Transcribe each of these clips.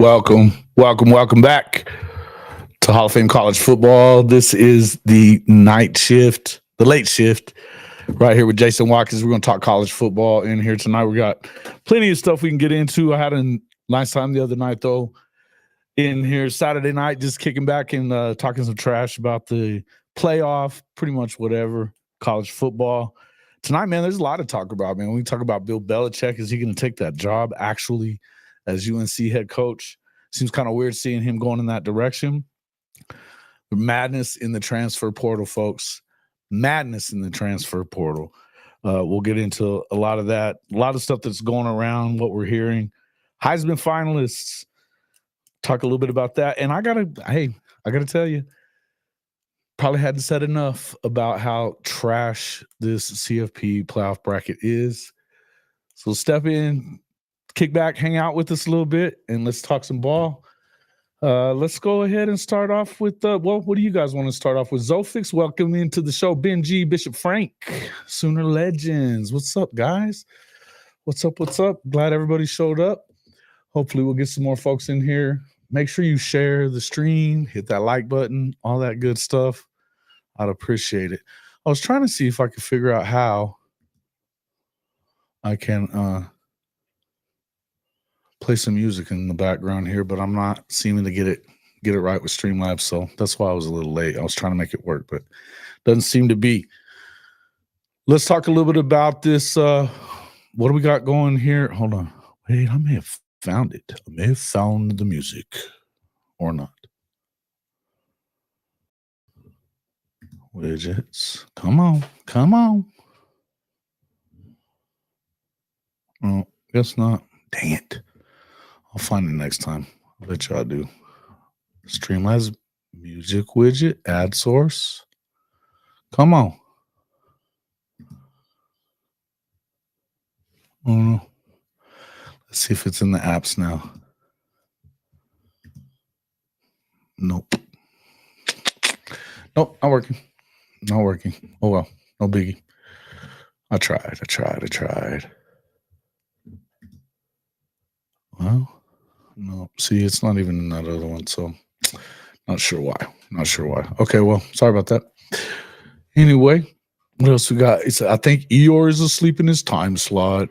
Welcome back to Hall of Fame College Football. This is the night shift, the late shift, right here with Jason Watkins. We're going to talk college football in here tonight. We got plenty of stuff we can get into. I had a nice time the other night, though, in here Saturday night, just kicking back and talking some trash about the playoff, pretty much whatever, college football. Tonight, man, there's a lot to talk about, man. We talk about Bill Belichick. Is he going to take that job actually as UNC head coach? Seems kind of weird seeing him going in that direction. Madness in the transfer portal, folks. Madness in the transfer portal. We'll get into a lot of that, a lot of stuff that's going around, what we're hearing. Heisman finalists. Talk a little bit about that. And I gotta tell you, probably hadn't said enough about how trash this CFP playoff bracket is. So step in, kick back, hang out with us a little bit, and let's talk some ball. Let's go ahead and start off with, what do you guys want to start off with? Zofix, welcome into the show. Ben G, Bishop Frank, Sooner Legends. What's up, guys? What's up? Glad everybody showed up. Hopefully we'll get some more folks in here. Make sure you share the stream, hit that like button, all that good stuff. I'd appreciate it. I was trying to see if I could figure out how I can play some music in the background here, but I'm not seeming to get it right with Streamlabs, so that's why I was a little late. I was trying to make it work, but doesn't seem to be. Let's talk a little bit about this. What do we got going here? Hold on. Wait, I may have found it. I may have found the music or not. Widgets. Come on. Oh, guess not. Dang it. I'll find it next time. I'll bet y'all do. Streamlabs music widget, ad source. Come on. Oh no. Let's see if it's in the apps now. Nope, not working. Oh well, no biggie. I tried. Well, no. See, it's not even in that other one, so not sure why. Okay, well, sorry about that. Anyway, what else we got? I think Eeyore is asleep in his time slot.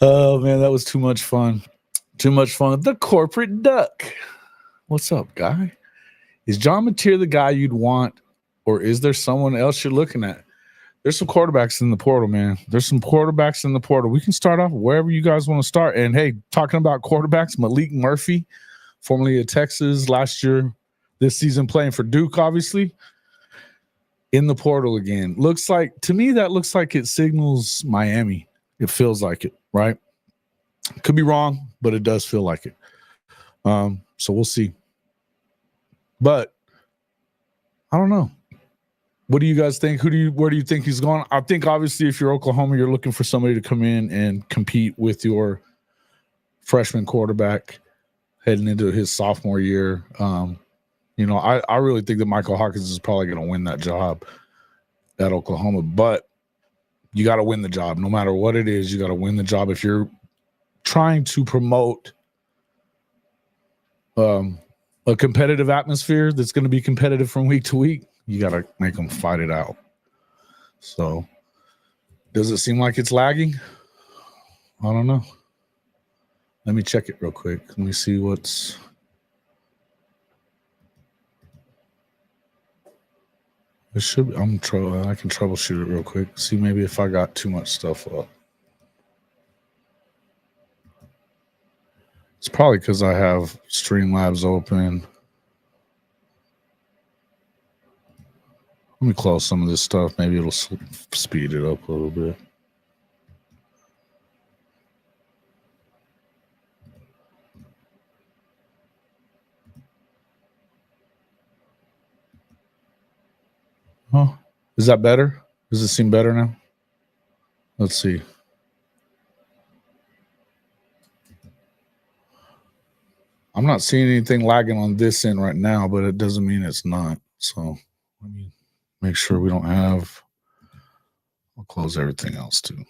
Oh man, that was too much fun. The corporate duck. What's up, guy? Is John Mateer the guy you'd want, or is there someone else you're looking at? There's some quarterbacks in the portal, man. We can start off wherever you guys want to start. And hey, talking about quarterbacks, Malik Murphy, formerly of Texas, last year, this season playing for Duke, obviously, in the portal again. To me, that looks like it signals Miami. It feels like it, right? Could be wrong, but it does feel like it. So we'll see. But I don't know. What do you guys think? Where do you think he's going? I think obviously if you're Oklahoma, you're looking for somebody to come in and compete with your freshman quarterback heading into his sophomore year. I really think that Michael Hawkins is probably going to win that job at Oklahoma, but you got to win the job. No matter what it is, you got to win the job. If you're trying to promote a competitive atmosphere that's going to be competitive from week to week, you got to make them fight it out. So, does it seem like it's lagging? I don't know. Let me check it real quick. Let me see what's... It should be, I can troubleshoot it real quick. See maybe if I got too much stuff up. It's probably because I have Streamlabs open. Let me close some of this stuff. Maybe it'll speed it up a little bit. Oh, is that better? Does it seem better now? Let's see. I'm not seeing anything lagging on this end right now, but it doesn't mean it's not. So let me make sure we don't have. I'll close everything else too.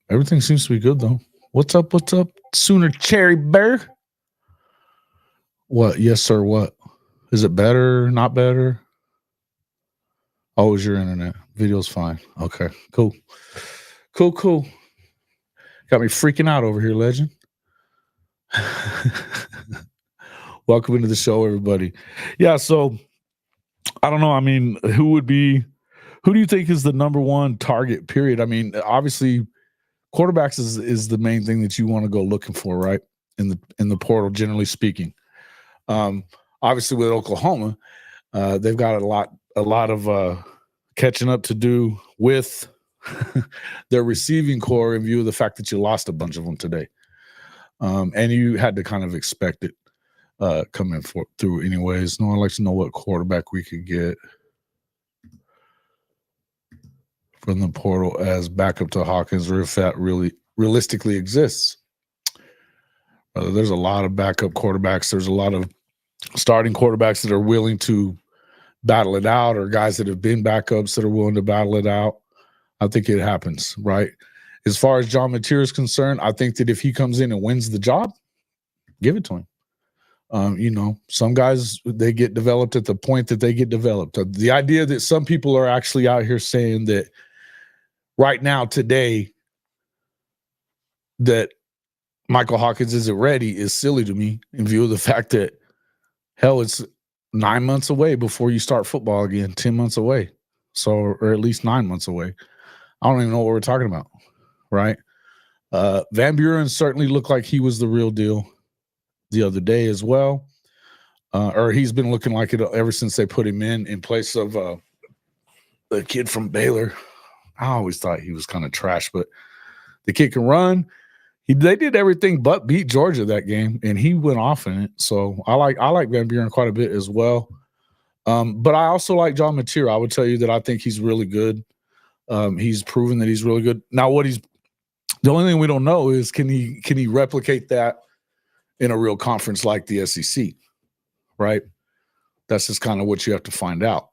Everything seems to be good though. What's up? What's up? Sooner Cherry Bear. What? Yes, sir. What? Is it better? Not better? Oh, is your internet? Video's fine. Okay, cool. Cool. Got me freaking out over here, legend. Welcome into the show, everybody. Yeah, so I don't know. I mean, who do you think is the number one target, period? I mean, obviously, quarterbacks is the main thing that you want to go looking for, right? In the portal, generally speaking. Obviously, with Oklahoma, they've got a lot of catching up to do with their receiving core in view of the fact that you lost a bunch of them today, and you had to kind of expect it coming through anyways. No one likes to know what quarterback we could get from the portal as backup to Hawkins, or if that really realistically exists. There's a lot of backup quarterbacks. There's a lot of starting quarterbacks that are willing to battle it out, or guys that have been backups that are willing to battle it out. I think it happens, right? As far as John Mateer is concerned, I think that if he comes in and wins the job, give it to him. Some guys, they get developed at the point that they get developed. The idea that some people are actually out here saying that right now, today, that Michael Hawkins isn't ready is silly to me in view of the fact that, hell, it's 9 months away before you start football again, 10 months away. So, or at least 9 months away. I don't even know what we're talking about, right? Van Buren certainly looked like he was the real deal the other day as well. Or he's been looking like it ever since they put him in place of the kid from Baylor. I always thought he was kind of trash, but the kid can run. They did everything but beat Georgia that game, and he went off in it. So I like Van Buren quite a bit as well. But I also like John Mateer. I would tell you that I think he's really good. He's proven that he's really good. Now, the only thing we don't know is can he replicate that in a real conference like the SEC, right? That's just kind of what you have to find out.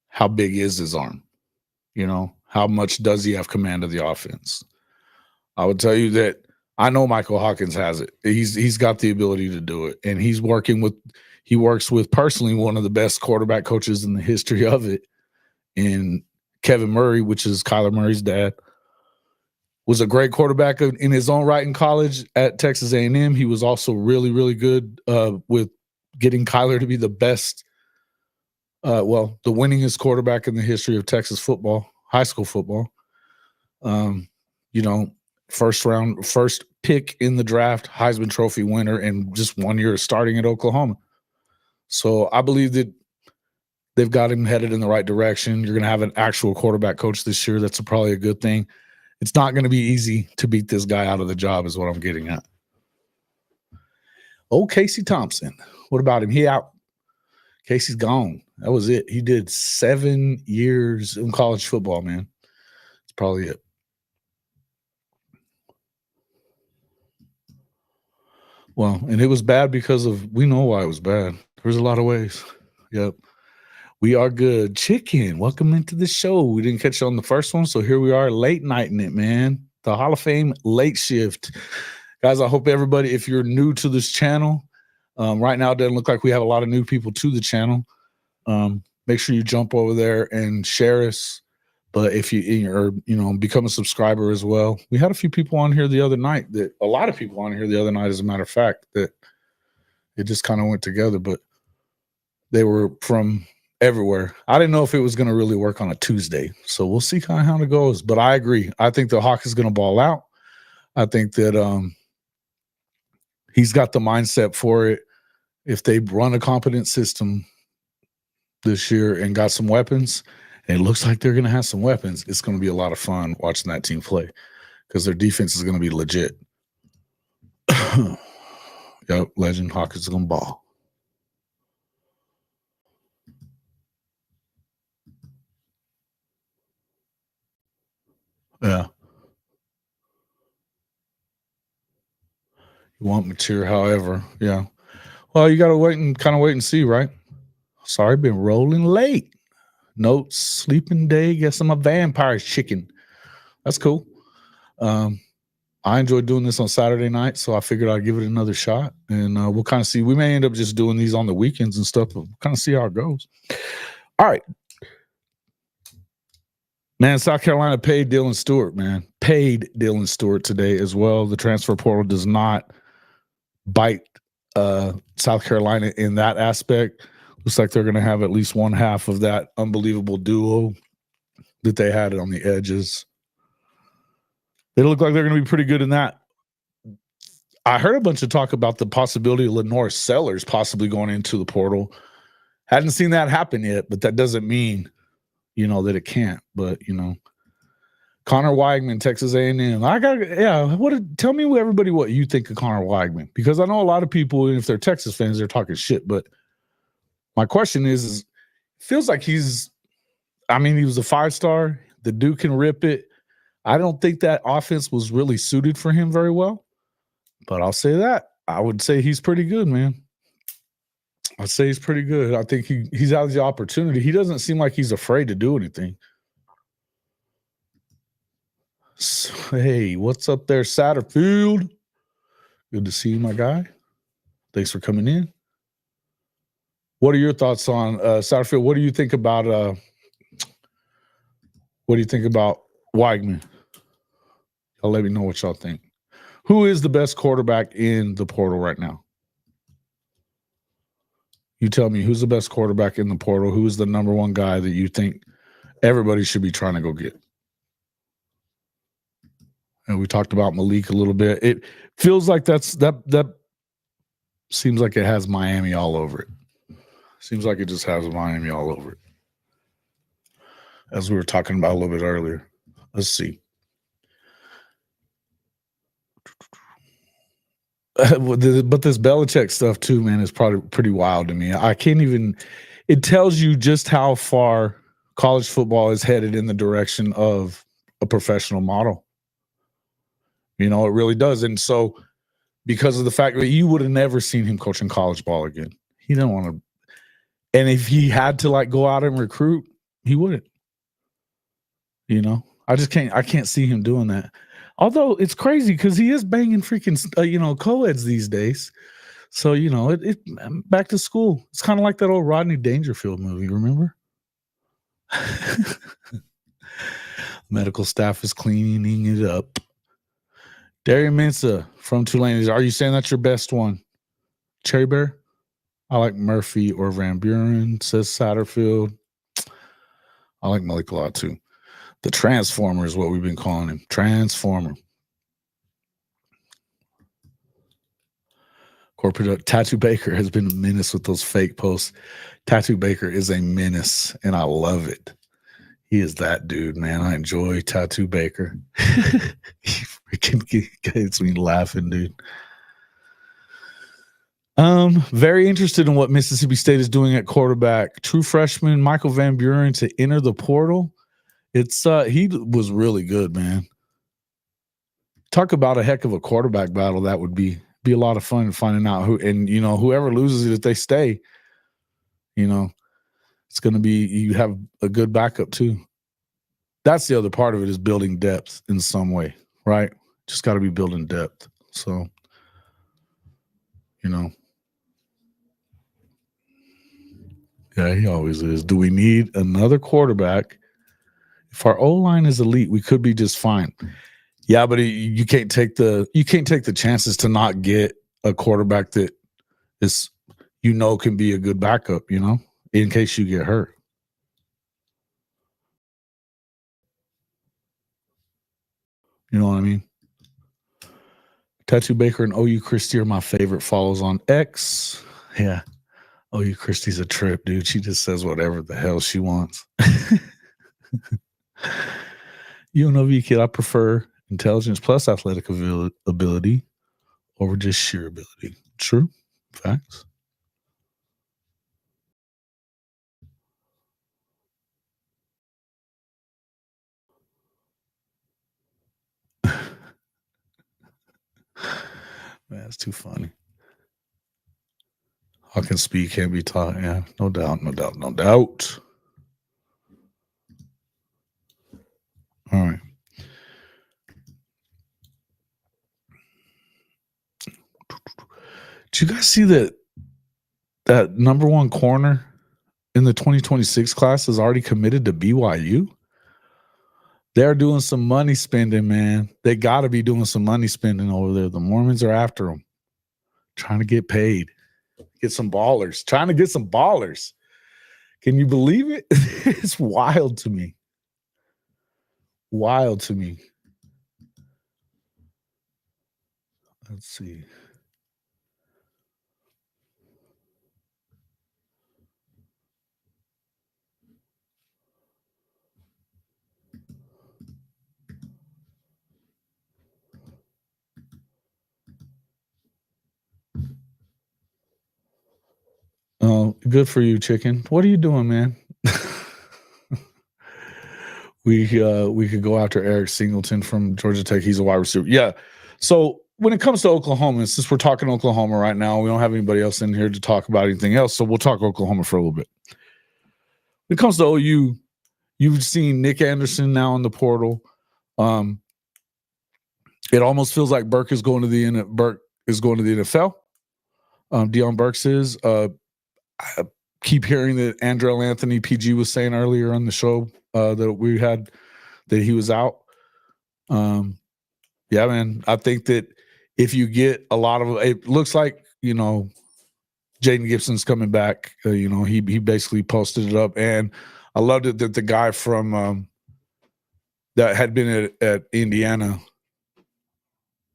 How big is his arm? How much does he have command of the offense? I would tell you that I know Michael Hawkins has it. He's got the ability to do it, and he works with personally one of the best quarterback coaches in the history of it, in Kevin Murray, which is Kyler Murray's dad. Was a great quarterback in his own right in college at Texas A&M. He was also really, really good with getting Kyler to be the best, the winningest quarterback in the history of Texas football, high school football. First pick in the draft, Heisman Trophy winner, and just 1 year starting at Oklahoma. So I believe that they've got him headed in the right direction. You're going to have an actual quarterback coach this year. That's probably a good thing. It's not going to be easy to beat this guy out of the job is what I'm getting at. Oh, Casey Thompson. What about him? He out. Casey's gone. That was it. He did 7 years in college football, man. That's probably it. Well, and it was bad because we know why it was bad. There's a lot of ways. Yep. We are good. Chicken, welcome into the show. We didn't catch you on the first one, so here we are late nighting it, man. The Hall of Fame late shift. Guys, I hope everybody, if you're new to this channel, right now it doesn't look like we have a lot of new people to the channel. Make sure you jump over there and share us. But if you become a subscriber as well. We had a lot of people on here the other night, as a matter of fact, that it just kind of went together, but they were from everywhere. I didn't know if it was going to really work on a Tuesday, so we'll see kind of how it goes. But I agree. I think the Hawk is going to ball out. I think that he's got the mindset for it. If they run a competent system this year and got some weapons, and it looks like they're going to have some weapons, it's going to be a lot of fun watching that team play because their defense is going to be legit. Yep, legend Hawk is going to ball. Yeah. You want Mateer, however. Yeah. Well, you got to wait and see, right? Sorry, been rolling late. Notes, sleeping day. Guess I'm a vampire chicken. That's cool. I enjoyed doing this on Saturday night, so I figured I'd give it another shot, and we'll kind of see. We may end up just doing these on the weekends and stuff, but we'll kind of see how it goes. All right. Man, South Carolina paid Dylan Stewart, man. Paid Dylan Stewart today as well. The transfer portal does not bite South Carolina in that aspect. Looks like they're going to have at least one half of that unbelievable duo that they had on the edges. They look like they're going to be pretty good in that. I heard a bunch of talk about the possibility of Lenore Sellers possibly going into the portal. Hadn't seen that happen yet, but that doesn't mean, that it can't. But, Connor Weigman, Texas A&M. Tell me everybody what you think of Connor Weigman, because I know a lot of people, if they're Texas fans, they're talking shit. But my question is it feels like he was a 5-star. The dude can rip it. I don't think that offense was really suited for him very well, but I'll say that. I would say he's pretty good, man. I'd say he's pretty good. I think he's out of the opportunity. He doesn't seem like he's afraid to do anything. So, hey, what's up there, Satterfield? Good to see you, my guy. Thanks for coming in. What are your thoughts on Satterfield? What do you think about Weigman? Y'all let me know what y'all think. Who is the best quarterback in the portal right now? You tell me, who's the best quarterback in the portal? Who is the number one guy that you think everybody should be trying to go get? And we talked about Malik a little bit. It feels like that seems like it has Miami all over it. Seems like it just has Miami all over it. As we were talking about a little bit earlier. Let's see. But this Belichick stuff too, man, is probably pretty wild to me. I can't even – it tells you just how far college football is headed in the direction of a professional model. It really does. And so because of the fact that you would have never seen him coaching college ball again. He didn't want to – and if he had to, go out and recruit, he wouldn't. I can't see him doing that. Although it's crazy because he is banging freaking, co-eds these days. So, it back to school. It's kind of like that old Rodney Dangerfield movie, remember? Medical staff is cleaning it up. Darian Mensah from Tulane. Are you saying that's your best one? Cherry Bear? I like Murphy or Van Buren, says Satterfield. I like Malik a lot too. The Transformer is what we've been calling him. Transformer. Corporate Tattoo Baker has been a menace with those fake posts. Tattoo Baker is a menace, and I love it. He is that dude, man. I enjoy Tattoo Baker. He freaking gets me laughing, dude. Very interested in what Mississippi State is doing at quarterback. True freshman Michael Van Buren to enter the portal. It's he was really good, man. Talk about a heck of a quarterback battle. That would be a lot of fun finding out who, and whoever loses it, if they stay, it's going to be, you have a good backup too. That's the other part of it, is building depth in some way, right? Just got to be building depth. So, yeah, he always is. Do we need another quarterback? If our O-line is elite, we could be just fine. Yeah, but you can't take the chances to not get a quarterback that is, can be a good backup, in case you get hurt. You know what I mean? Tattoo Baker and OU Christie are my favorite follows on X. Yeah. OU Christie's a trip, dude. She just says whatever the hell she wants. UNLV kid, I prefer intelligence plus athletic ability over just sheer ability. True. Facts. Man, that's too funny. Hawkins speed can't be taught. Yeah, no doubt. All right. Did you guys see that number one corner in the 2026 class is already committed to BYU? They're doing some money spending, man. They got to be doing some money spending over there. The Mormons are after them, trying to get paid, get some ballers, trying to get some ballers. Can you believe it? It's wild to me. Wild to me. Let's see. Oh, good for you, chicken. What are you doing, man? We could go after Eric Singleton from Georgia Tech. He's a wide receiver. Yeah. So when it comes to Oklahoma, since we're talking Oklahoma right now, we don't have anybody else in here to talk about anything else. So we'll talk Oklahoma for a little bit. When it comes to OU, you've seen Nick Anderson now in the portal. It almost feels like Burke is going to the NFL. Deion Burks is. I keep hearing that Andrell Anthony PG was saying earlier on the show that we had that he was out. Yeah, man. I think that if you get a lot of it, looks like Jaden Gibson's coming back. He basically posted it up, and I loved it that the guy from that had been at Indiana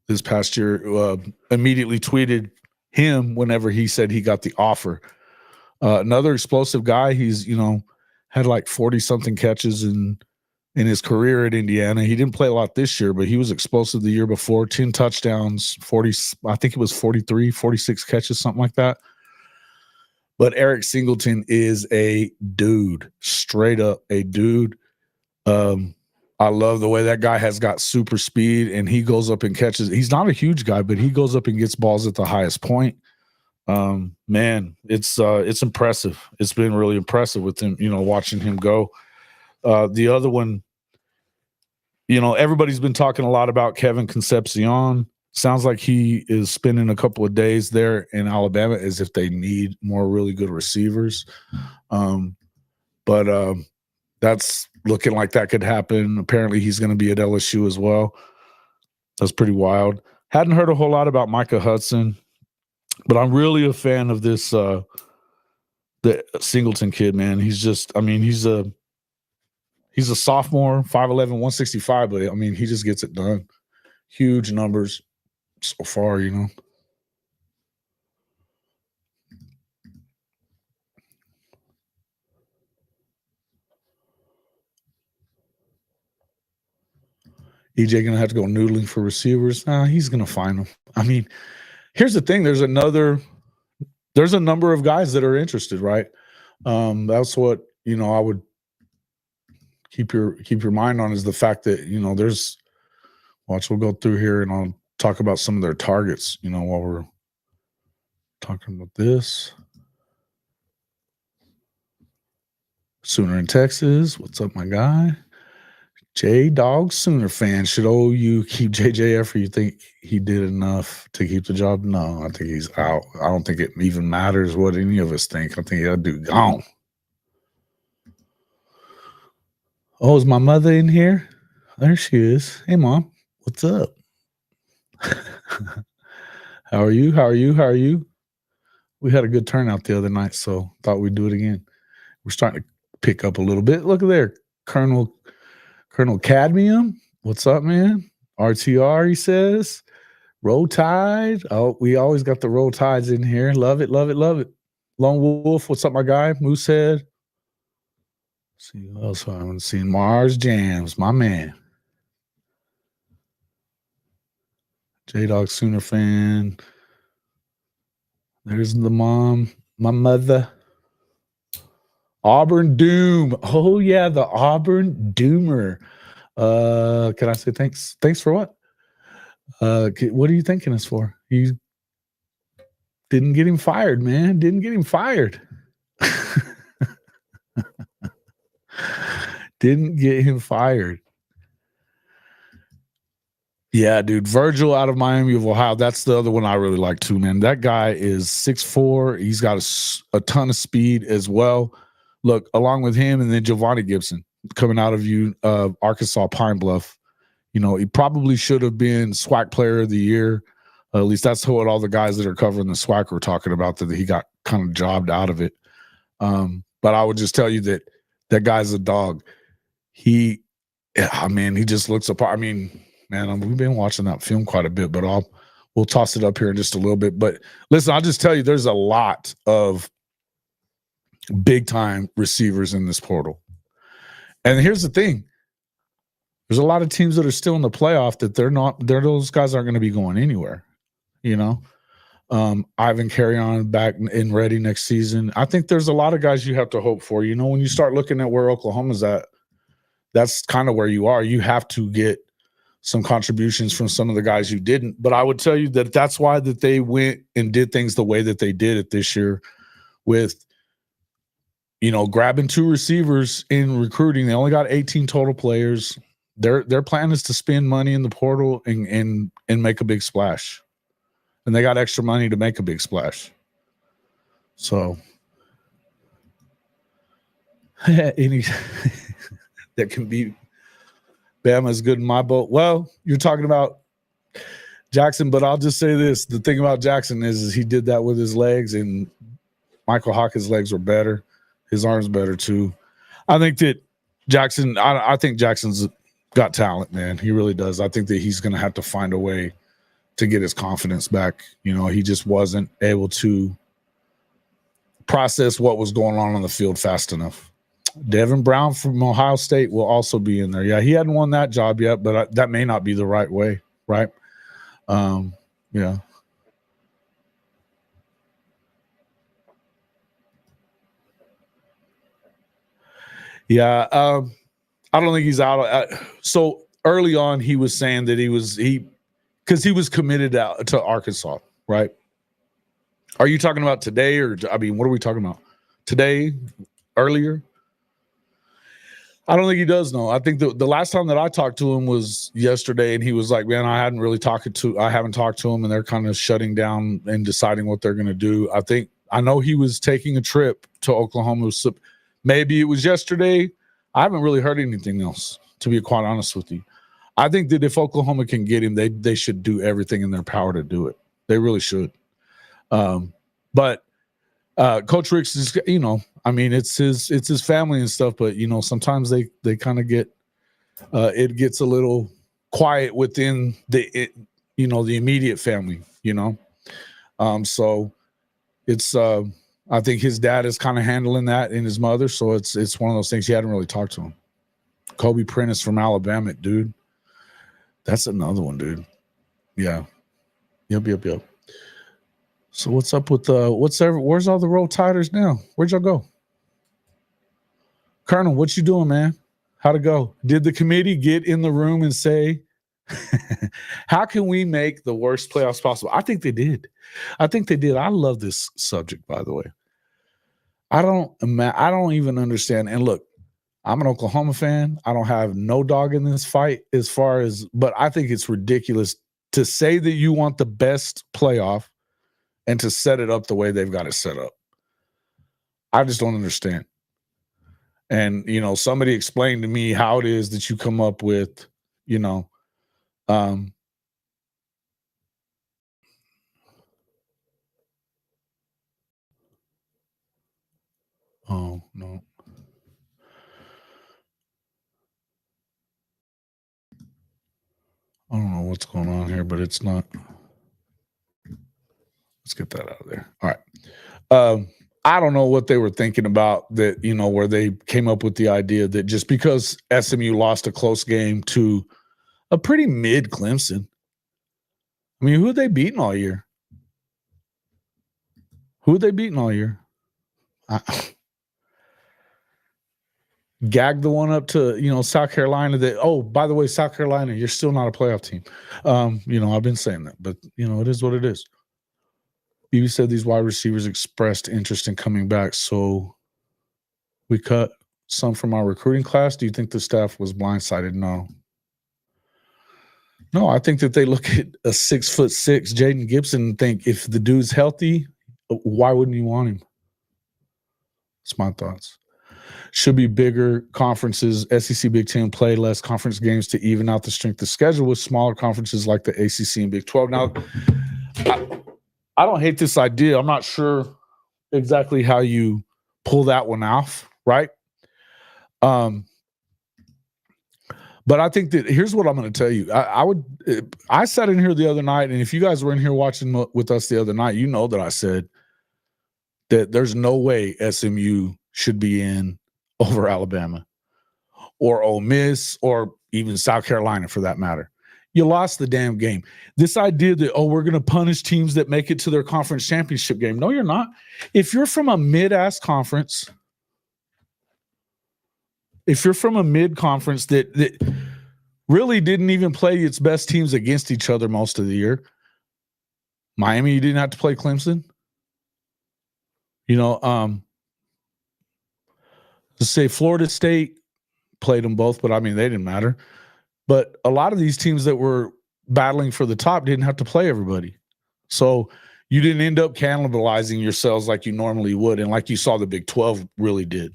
this past year immediately tweeted him whenever he said he got the offer. Another explosive guy. He's had like 40-something catches in his career at Indiana. He didn't play a lot this year, but he was explosive the year before. 10 touchdowns, 40. I think it was 43, 46 catches, something like that. But Eric Singleton is a dude, straight up a dude. I love the way that guy has got super speed, and he goes up and catches. He's not a huge guy, but he goes up and gets balls at the highest point. Man, it's impressive. It's been really impressive with him, watching him go. The other one, everybody's been talking a lot about Kevin Concepcion. Sounds like he is spending a couple of days there in Alabama as if they need more really good receivers. But that's looking like that could happen. Apparently he's going to be at LSU as well. That's pretty wild. Hadn't heard a whole lot about Micah Hudson, but I'm really a fan of this the Singleton kid, man. He's a sophomore, 5'11", 165, but he just gets it done. Huge numbers so far, EJ gonna have to go noodling for receivers. He's gonna find them. Here's the thing: there's a number of guys that are interested, right? That's what I would keep your mind on, is the fact that we'll go through here and I'll talk about some of their targets, while we're talking about this. Sooner in Texas. What's up, my guy? J-Dog Sooner fan. Should OU keep JJF, or you think he did enough to keep the job? No, I think he's out. I don't think it even matters what any of us think. I think that dude gone. Oh, is my mother in here? There she is. Hey, Mom. What's up? How are you? We had a good turnout the other night, so thought we'd do it again. We're starting to pick up a little bit. Look at there. Colonel Cadmium. What's up, man? RTR, he says. Roll Tide. Oh, we always got the Roll Tides in here. Love it. Lone Wolf. What's up, my guy? Moosehead. Let's see what else I haven't seen. Mars Jams, my man. J-Dog Sooner fan. There's the mom, my mother. Auburn Doom. Oh, yeah, the Auburn Doomer. Can I say thanks? Thanks for what? What are you thanking us for? You didn't get him fired, man. Didn't get him fired. Didn't get him fired. Yeah, dude. Virgil out of Miami of Ohio. That's the other one I really like too, man. That guy is 6'4". He's got a ton of speed as well. Look, along with him and then Giovanni Gibson coming out of Arkansas Pine Bluff. You know, he probably should have been SWAC Player of the Year. At least that's what all the guys that are covering the SWAC were talking about, that he got kind of jobbed out of it. But I would just tell you that that guy's a dog. He just looks apart. I mean, man, we've been watching that film quite a bit, but we'll toss it up here in just a little bit. But listen, I'll just tell you, there's a lot of big time receivers in this portal. And here's the thing. There's a lot of teams that are still in the playoff that those guys aren't going to be going anywhere, you know? Ivan Carry-On back in ready next season. I think there's a lot of guys you have to hope for. You know, when you start looking at where Oklahoma's at, that's kind of where you are. You have to get some contributions from some of the guys you didn't. But I would tell you that that's why that they went and did things the way that they did it this year with, you know, grabbing 2 receivers in recruiting. They only got 18 total players. Their plan is to spend money in the portal and make a big splash. And they got extra money to make a big splash. So any that can be Bama's good in my boat. Well, you're talking about Jackson, but I'll just say this. The thing about Jackson is he did that with his legs, and Michael Hawkins' legs were better. His arms better too. I think that Jackson, I think Jackson's got talent, man. He really does. I think that he's going to have to find a way to get his confidence back. You know, he just wasn't able to process what was going on the field fast enough. Devin Brown from Ohio State will also be in there. Yeah, he hadn't won that job yet, but that may not be the right way, right? Yeah. Yeah, I don't think he's out. So early on, he was saying that because he was committed out to Arkansas, right? Are you talking about today, or I mean, what are we talking about? Today, earlier? I don't think he does know. I think the last time that I talked to him was yesterday, and he was like, "Man, I haven't talked to him, and they're kind of shutting down and deciding what they're going to do." I know he was taking a trip to Oklahoma. So maybe it was yesterday. I haven't really heard anything else, to be quite honest with you. I think that if Oklahoma can get him, they should do everything in their power to do it. They really should. But Coach Ricks is, you know, I mean, it's his family and stuff, but you know, sometimes they kind of get it gets a little quiet within the immediate family, you know. So it's I think his dad is kind of handling that, and his mother. So it's one of those things. He hadn't really talked to him. Kobe Prentice from Alabama, dude. That's another one, dude. Yeah. Yep. So what's up with where's all the Roll Tiders now? Where'd y'all go? Colonel, what you doing, man? How'd it go? Did the committee get in the room and say, how can we make the worst playoffs possible? I think they did. I love this subject, by the way. I don't even understand. And look, I'm an Oklahoma fan. I don't have no dog in this fight but I think it's ridiculous to say that you want the best playoff and to set it up the way they've got it set up. I just don't understand. And, you know, somebody explained to me how it is that you come up with, you know, oh, no. I don't know what's going on here, but it's not. Let's get that out of there. All right. I don't know what they were thinking about that, you know, where they came up with the idea that just because SMU lost a close game to a pretty mid Clemson. I mean, who are they beating all year? Gag the one up to, you know, South Carolina that, oh, by the way, South Carolina, you're still not a playoff team. You know, I've been saying that, but, you know, it is what it is. You said these wide receivers expressed interest in coming back, so we cut some from our recruiting class. Do you think the staff was blindsided? No. No, I think that they look at a 6'6" Jaden Gibson and think if the dude's healthy, why wouldn't you want him? That's my thoughts. Should be bigger conferences. SEC, Big Ten play less conference games to even out the strength of schedule with smaller conferences like the ACC and Big 12. Now, I don't hate this idea. I'm not sure exactly how you pull that one off, right? But I think that here's what I'm going to tell you. I sat in here the other night, and if you guys were in here watching with us the other night, you know that I said that there's no way SMU should be in over Alabama or Ole Miss or even South Carolina for that matter. You lost the damn game. This idea that, we're going to punish teams that make it to their conference championship game. No, you're not. If you're from a mid-ass conference, that really didn't even play its best teams against each other most of the year, Miami, you didn't have to play Clemson. Let's say Florida State played them both, but I mean, they didn't matter. But a lot of these teams that were battling for the top didn't have to play everybody. So you didn't end up cannibalizing yourselves like you normally would. And like you saw the Big 12 really did.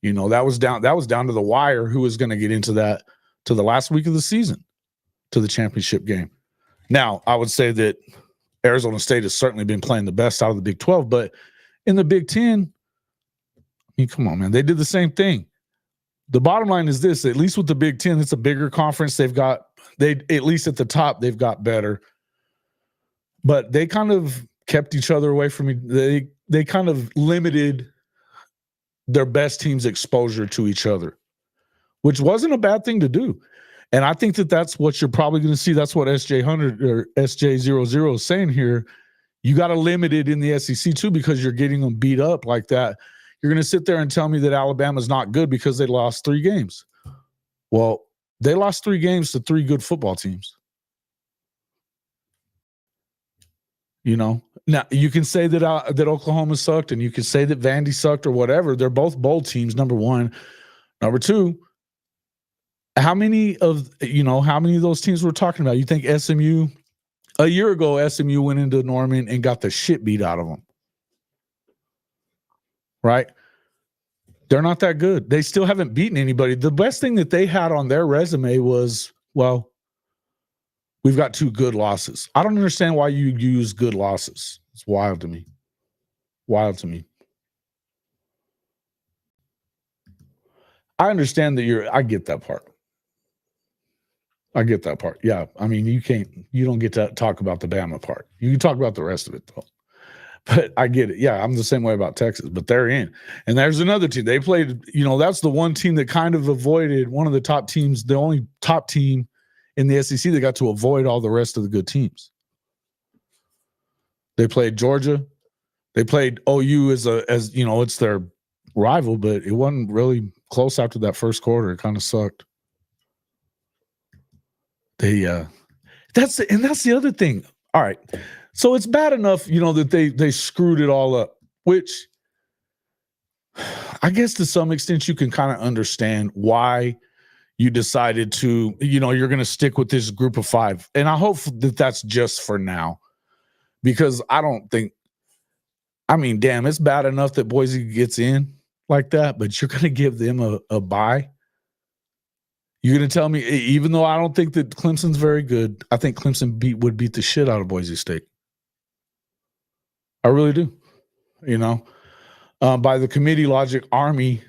That was down to the wire who was going to get into that to the last week of the season, to the championship game. Now, I would say that Arizona State has certainly been playing the best out of the Big 12, but in the Big 10, I mean, come on, man. They did the same thing. The bottom line is this, at least with the Big 10, it's a bigger conference. At least at the top, they've got better. But they kind of kept each other away from me. They kind of limited their best team's exposure to each other, which wasn't a bad thing to do. And I think that that's what you're probably going to see. That's what SJ100 or SJ00 is saying here. You got to limit it in the SEC too, because you're getting them beat up like that. You're going to sit there and tell me that Alabama's not good because they lost 3 games. Well, they lost 3 games to 3 good football teams. Now you can say that Oklahoma sucked, and you can say that Vandy sucked or whatever. They're both bowl teams. Number one, number two. How many of those teams we're talking about? You think SMU? A year ago, SMU went into Norman and got the shit beat out of them. Right? They're not that good. They still haven't beaten anybody. The best thing that they had on their resume was, we've got 2 good losses. I don't understand why you use good losses. It's wild to me. I understand that I get that part. Yeah. I mean, you don't get to talk about the Bama part. You can talk about the rest of it though. But I get it. Yeah, I'm the same way about Texas, but they're in. And there's another team. They played, that's the one team that kind of avoided one of the top teams, the only top team in the SEC that got to avoid all the rest of the good teams. They played Georgia. They played OU as it's their rival, but it wasn't really close after that first quarter. It kind of sucked. That's the other thing. All right. So it's bad enough, that they screwed it all up, which I guess to some extent you can kind of understand why you decided to, you're going to stick with this group of 5. And I hope that that's just for now, because it's bad enough that Boise gets in like that, but you're going to give them a bye. You're going to tell me, even though I don't think that Clemson's very good, I think Clemson would beat the shit out of Boise State. I really do. By the committee logic, Army,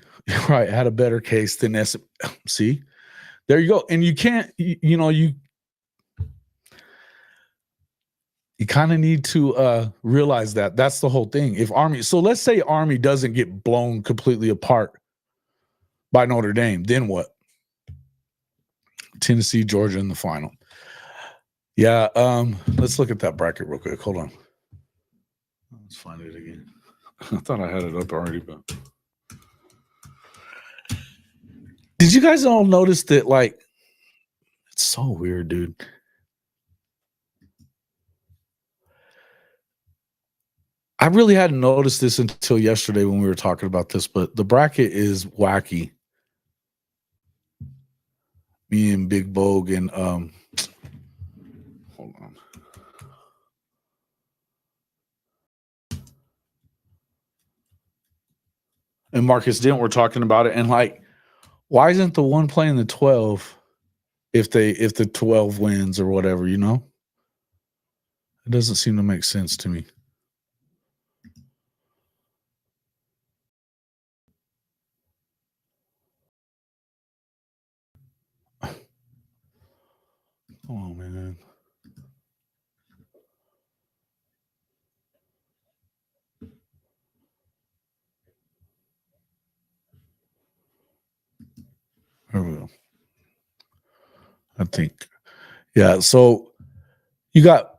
right, had a better case than See, there you go. And you can't, you kind of need to realize that. That's the whole thing. If Army, so let's say Army doesn't get blown completely apart by Notre Dame, then what? Tennessee, Georgia in the final. Yeah, let's look at that bracket real quick. Hold on. Let's find it again. I thought I had it up already, but did you guys all notice that? It's so weird, dude. I really hadn't noticed this until yesterday when we were talking about this, but the bracket is wacky. Me and Big Bogue and and Marcus Dent were talking about it. And like, why isn't the one playing the 12 if the 12 wins or whatever, you know? It doesn't seem to make sense to me. Oh, man. Here we go. I think. Yeah, so you got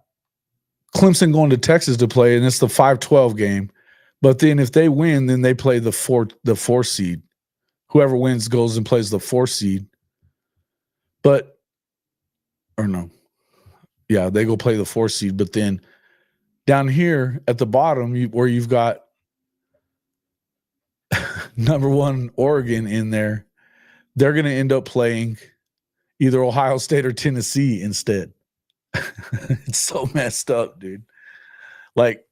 Clemson going to Texas to play, and it's the 5-12 game. But then if they win, then they play the four seed. Whoever wins goes and plays the 4 seed. But, or no. Yeah, they go play the 4 seed. But then down here at the bottom, where you've got number 1 Oregon in there, they're going to end up playing either Ohio State or Tennessee instead. It's so messed up, dude. Like,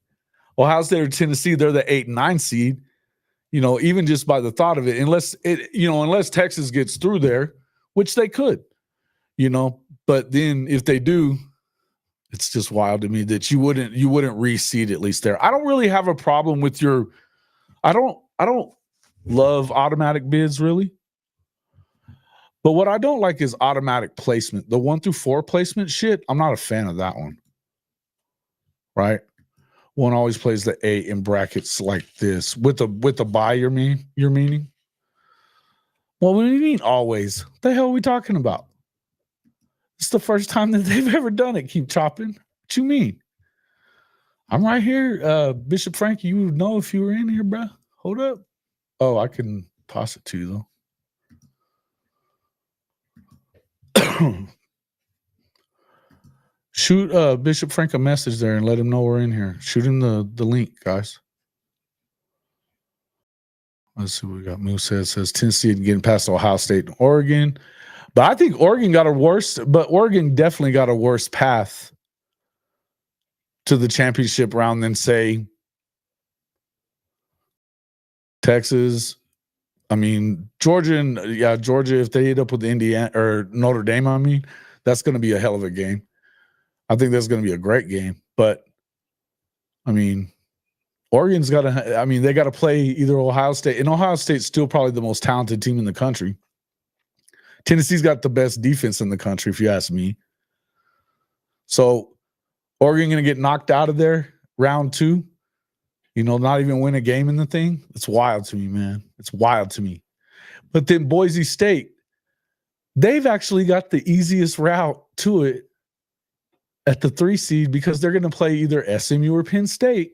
Ohio State or Tennessee, they're the 8 and 9 seed. You know, even just by the thought of it, unless Texas gets through there, which they could, you know. But then if they do, it's just wild to me that you wouldn't reseed at least there. I don't really have a problem with your. I don't love automatic bids really. But what I don't like is automatic placement. The 1 through 4 placement shit, I'm not a fan of that one. Right? One always plays the 8 in brackets like this with the bye. You're meaning? Well, what do you mean always? What the hell are we talking about? It's the first time that they've ever done it. Keep chopping. What you mean? I'm right here, Bishop Frank. You would know if you were in here, bro. Hold up. Oh, I can toss it to you though. Shoot Bishop Frank a message there and let him know we're in here. Shoot him the link, guys. Let's see what we got. Moose says Tennessee getting past Ohio State and Oregon. But I think Oregon definitely got a worse path to the championship round than, say, Texas. I mean, Georgia, if they end up with Indiana or Notre Dame, that's going to be a hell of a game. I think that's going to be a great game. But, I mean, Oregon's got to – they got to play either Ohio State. And Ohio State's still probably the most talented team in the country. Tennessee's got the best defense in the country, if you ask me. So, Oregon going to get knocked out of there round 2, not even win a game in the thing. It's wild to me, man. It's wild to me. But then Boise State, they've actually got the easiest route to it at the 3 seed because they're going to play either SMU or Penn State.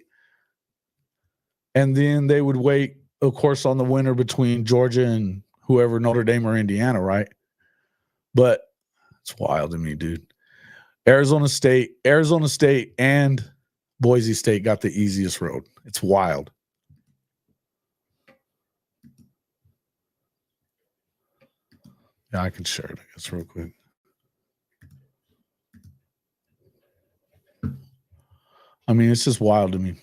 And then they would wait, of course, on the winner between Georgia and whoever, Notre Dame or Indiana, right? But it's wild to me, dude. Arizona State and Boise State got the easiest road. It's wild. Yeah, I can share it, I guess, real quick. It's just wild to me.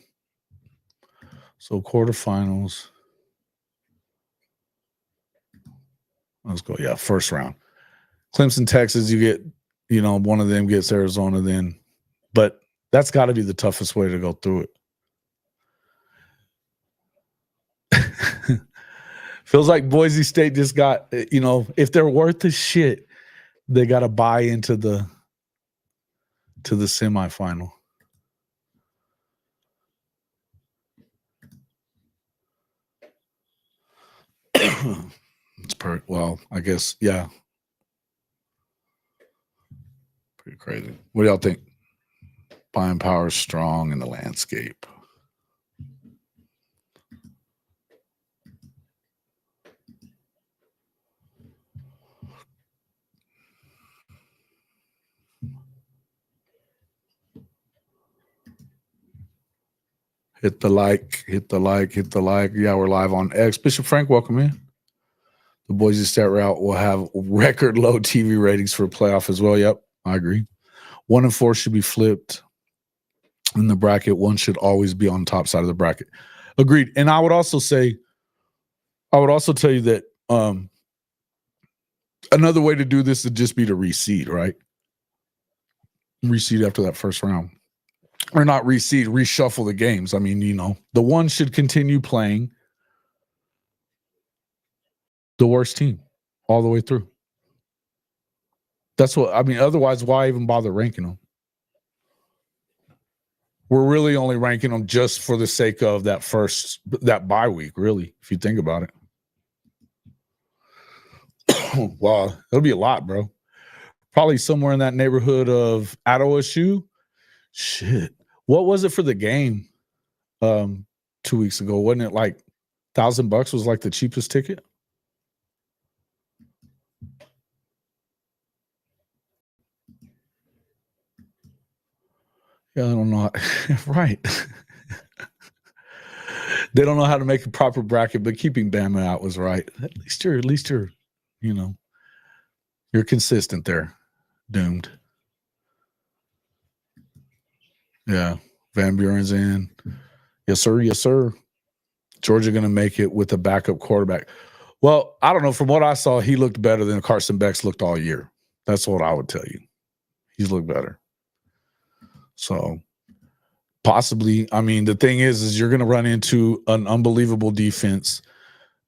So quarterfinals. Let's go. Yeah, first round. Clemson, Texas, you get, one of them gets Arizona then. But that's got to be the toughest way to go through it. Feels like Boise State just got, if they're worth the shit, they got to buy into the semifinal. It's well, I guess, yeah. Pretty crazy. What do y'all think? Buying power is strong in the landscape. Hit the like. Yeah, we're live on X. Bishop Frank, welcome in. The Boise State route will have record low TV ratings for a playoff as well. Yep, I agree. 1 and 4 should be flipped in the bracket. 1 should always be on the top side of the bracket. Agreed. And I would also say I would also tell you that another way to do this would just be to reseed, right? Reseed after that first round. Or not reseed, reshuffle the games. I mean, the one should continue playing the worst team all the way through. That's what I mean. Otherwise, why even bother ranking them? We're really only ranking them just for the sake of that bye week, really, if you think about it. Wow, it'll be a lot, bro. Probably somewhere in that neighborhood of at OSU. Shit. What was it for the game 2 weeks ago? Wasn't it like $1,000 was like the cheapest ticket? Yeah, I don't know. Right. They don't know how to make a proper bracket, but keeping Bama out was right. At least you're, you're consistent there. Doomed. Yeah. Van Buren's in. Yes, sir. Yes, sir. Georgia going to make it with a backup quarterback. Well, I don't know. From what I saw, he looked better than Carson Beck's looked all year. That's what I would tell you. He's looked better. So possibly, I mean, the thing is you're going to run into an unbelievable defense.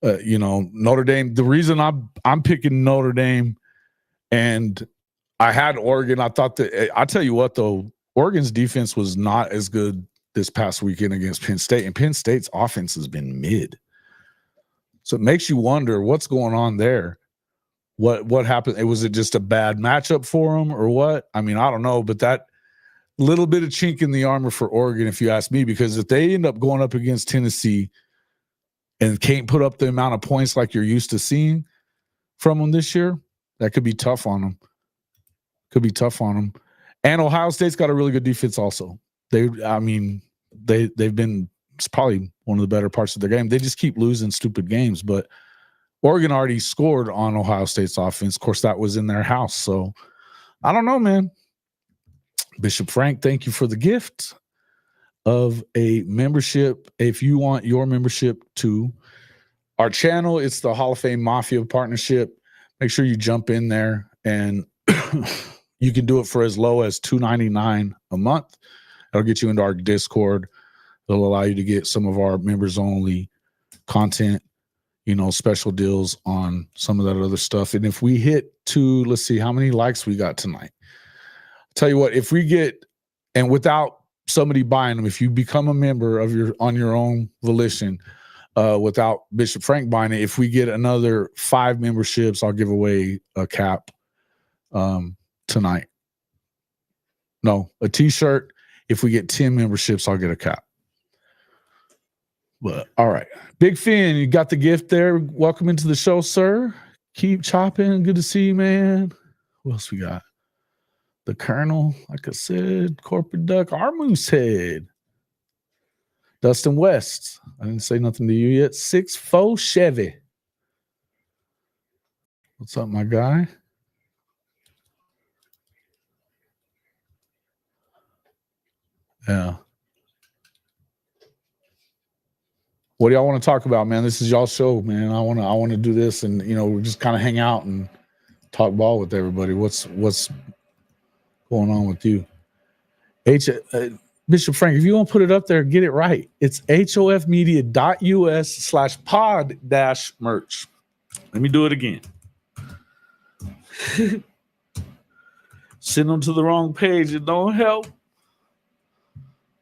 Notre Dame. The reason I'm picking Notre Dame, and I had Oregon. I thought that I tell you what though, Oregon's defense was not as good this past weekend against Penn State, and Penn State's offense has been mid. So it makes you wonder what's going on there. What happened? Was it just a bad matchup for them or what? I mean, I don't know, but that little bit of chink in the armor for Oregon, if you ask me, because if they end up going up against Tennessee and can't put up the amount of points like you're used to seeing from them this year, that could be tough on them. And Ohio State's got a really good defense also. They've been, it's probably one of the better parts of their game. They just keep losing stupid games, but Oregon already scored on Ohio State's offense. Of course, that was in their house. So I don't know, man. Bishop Frank, thank you for the gift of a membership. If you want your membership to our channel, it's the Hall of Fame Mafia partnership. Make sure you jump in there, and you can do it for as low as $2.99 a month. That'll get you into our Discord. It'll allow you to get some of our members only content, special deals on some of that other stuff. And if we hit to, let's see how many likes we got tonight. Tell you what, if we get, and without somebody buying them, if you become a member on your own volition, without Bishop Frank buying it, if we get another 5 memberships, I'll give away a cap tonight. No, a t-shirt. If we get 10 memberships, I'll get a cap. But all right. Big Finn, you got the gift there. Welcome into the show, sir. Keep chopping. Good to see you, man. What else we got? The Colonel, like I said, Corporate Duck, our Moosehead. Dustin West. I didn't say nothing to you yet. 6'4" Chevy. What's up, my guy? Yeah. What do y'all want to talk about, man? This is y'all's show, man. I want to do this, and we just kind of hang out and talk ball with everybody. What's going on with you? Bishop Frank, if you want to put it up there, get it right. It's hofmedia.us/pod-merch. Let me do it again. Send them to the wrong page. It don't help.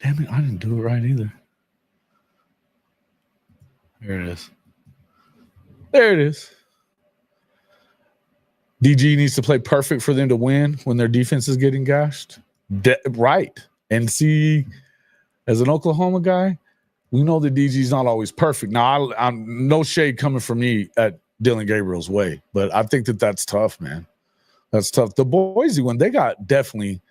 Damn it, I didn't do it right either. There it is. There it is. DG needs to play perfect for them to win when their defense is getting gashed. Right. And see, as an Oklahoma guy, we know that DG's not always perfect. Now, I'm no shade coming from me at Dylan Gabriel's way, but I think that's tough, man. That's tough. The Boise one, they got definitely,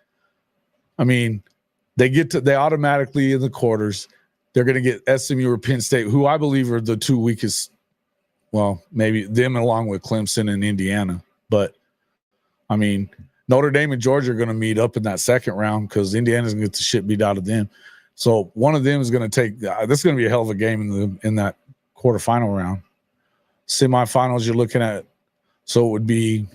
they automatically in the quarters, they're going to get SMU or Penn State, who I believe are the 2 weakest, well, maybe them along with Clemson and Indiana. But, Notre Dame and Georgia are going to meet up in that second round because Indiana's going to get the shit beat out of them. So one of them is going to take this is going to be a hell of a game in that quarterfinal round. Semifinals, you're looking at, so it would be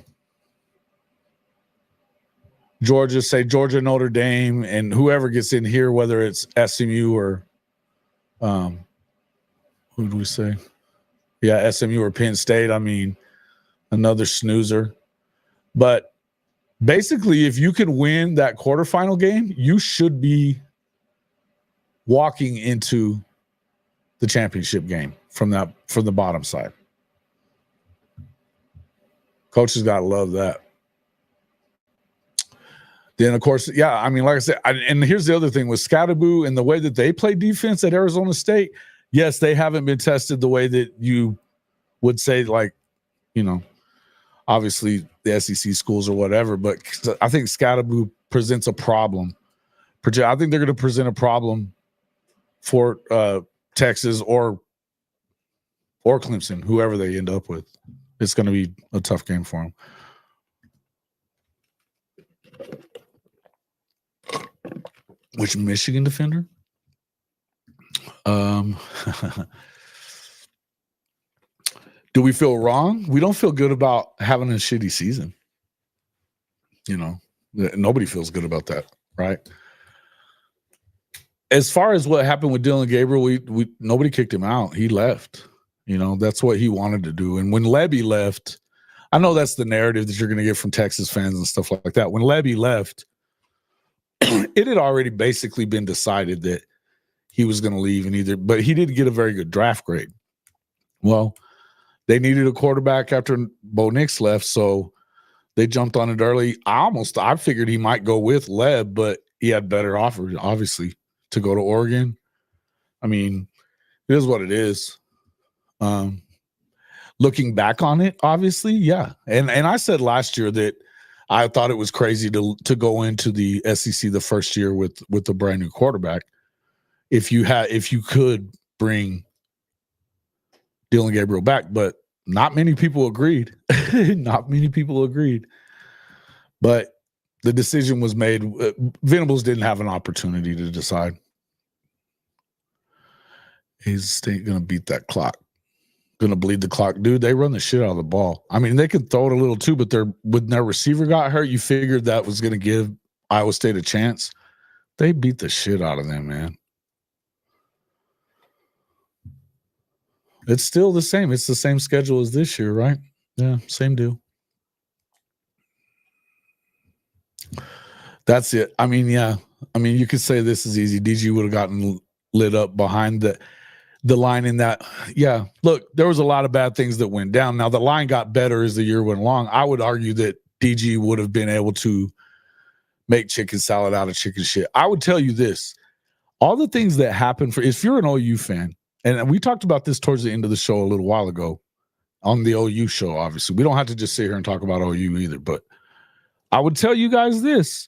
Georgia, Notre Dame, and whoever gets in here, whether it's SMU or who do we say? Yeah, SMU or Penn State. I mean, another snoozer. But basically, if you can win that quarterfinal game, you should be walking into the championship game from the bottom side. Coaches got to love that. Then, of course, yeah, I mean, like I said, and here's the other thing with Scatterboo and the way that they play defense at Arizona State, yes, they haven't been tested the way that you would say, like, you know, obviously the SEC schools or whatever, but I think Scatterboo presents a problem. I think they're going to present a problem for Texas or Clemson, whoever they end up with. It's going to be a tough game for them. Which Michigan defender? Do we feel wrong? We don't feel good about having a shitty season. You know, nobody feels good about that, right? As far as what happened with Dylan Gabriel, we nobody kicked him out. He left. You know, that's what he wanted to do. And when Lebby left, I know that's the narrative that you're going to get from Texas fans and stuff like that. When Lebby left, it had already basically been decided that he was going to leave, but he did get a very good draft grade. Well, they needed a quarterback after Bo Nix left, so they jumped on it early. I figured he might go with Leb, but he had better offers, obviously, to go to Oregon. I mean, it is what it is. Looking back on it, obviously, yeah. And I said last year that I thought it was crazy to go into the SEC the first year with a brand new quarterback. If you could bring Dylan Gabriel back, but not many people agreed. Not many people agreed. But the decision was made. Venables didn't have an opportunity to decide. Is State going to beat that clock? Going to bleed the clock? Dude, they run the shit out of the ball. I mean, they could throw it a little too, but when their receiver got hurt, you figured that was going to give Iowa State a chance. They beat the shit out of them, man. It's still the same. It's the same schedule as this year, right? Yeah, same deal. That's it. I mean, yeah. I mean, you could say this is easy. DG would have gotten lit up behind the line in that. Yeah, look, there was a lot of bad things that went down. Now, the line got better as the year went along. I would argue that DG would have been able to make chicken salad out of chicken shit. I would tell you this. All the things that happen if you're an OU fan, and we talked about this towards the end of the show a little while ago on the OU show, obviously. We don't have to just sit here and talk about OU either, but I would tell you guys this,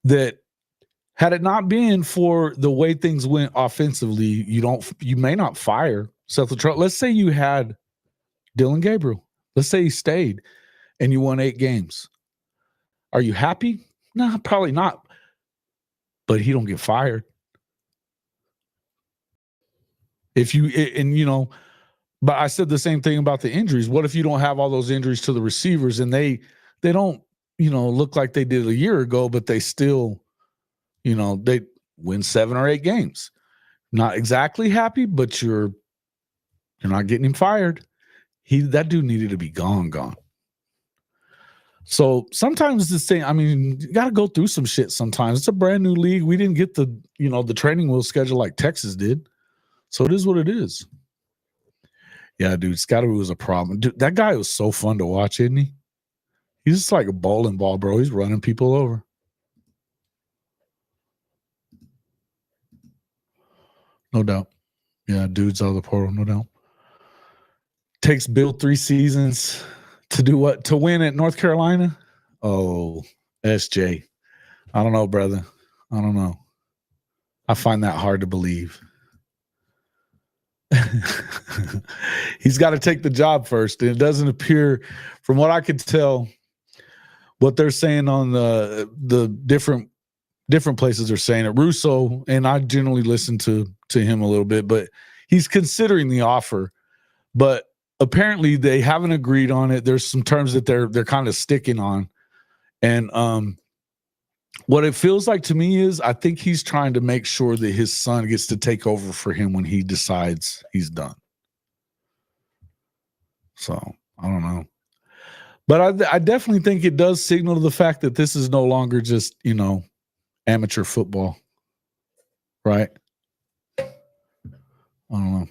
that had it not been for the way things went offensively, you may not fire Seth Luttrell. Let's say you had Dylan Gabriel. Let's say he stayed and you won 8 games. Are you happy? No, probably not. But he don't get fired. But I said the same thing about the injuries. What if you don't have all those injuries to the receivers and they don't, look like they did a year ago, but they still, they win 7 or 8 games. Not exactly happy, but you're not getting him fired. That dude needed to be gone. So sometimes this thing, I mean, you got to go through some shit sometimes. It's a brand new league. We didn't get the training wheel schedule like Texas did. So it is what it is. Yeah, dude, Scotty was a problem. Dude, that guy was so fun to watch, isn't he? He's just like a bowling ball, bro. He's running people over. No doubt. Yeah, dude's out of the portal, no doubt. Takes Bill 3 seasons to do what? To win at North Carolina? Oh, SJ. I don't know, brother. I don't know. I find that hard to believe. He's got to take the job first. And it doesn't appear, from what I could tell, what they're saying on the different places are saying it. Russo, and I generally listen to him a little bit, but he's considering the offer. But apparently they haven't agreed on it. There's some terms that they're kind of sticking on. And what it feels like to me is I think he's trying to make sure that his son gets to take over for him when he decides he's done. So I don't know. But I definitely think it does signal the fact that this is no longer just, amateur football. Right? I don't know.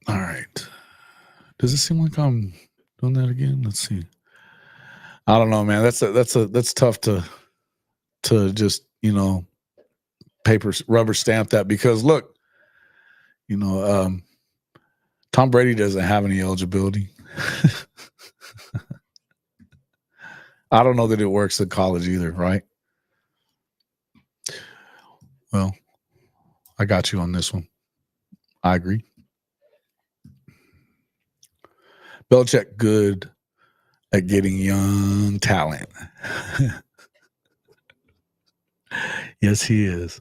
All right. Does it seem like I'm doing that again? Let's see. I don't know, man. That's tough to just, rubber stamp that because look, Tom Brady doesn't have any eligibility. I don't know that it works at college either, right? Well, I got you on this one. I agree. Belichick good at getting young talent. Yes, he is.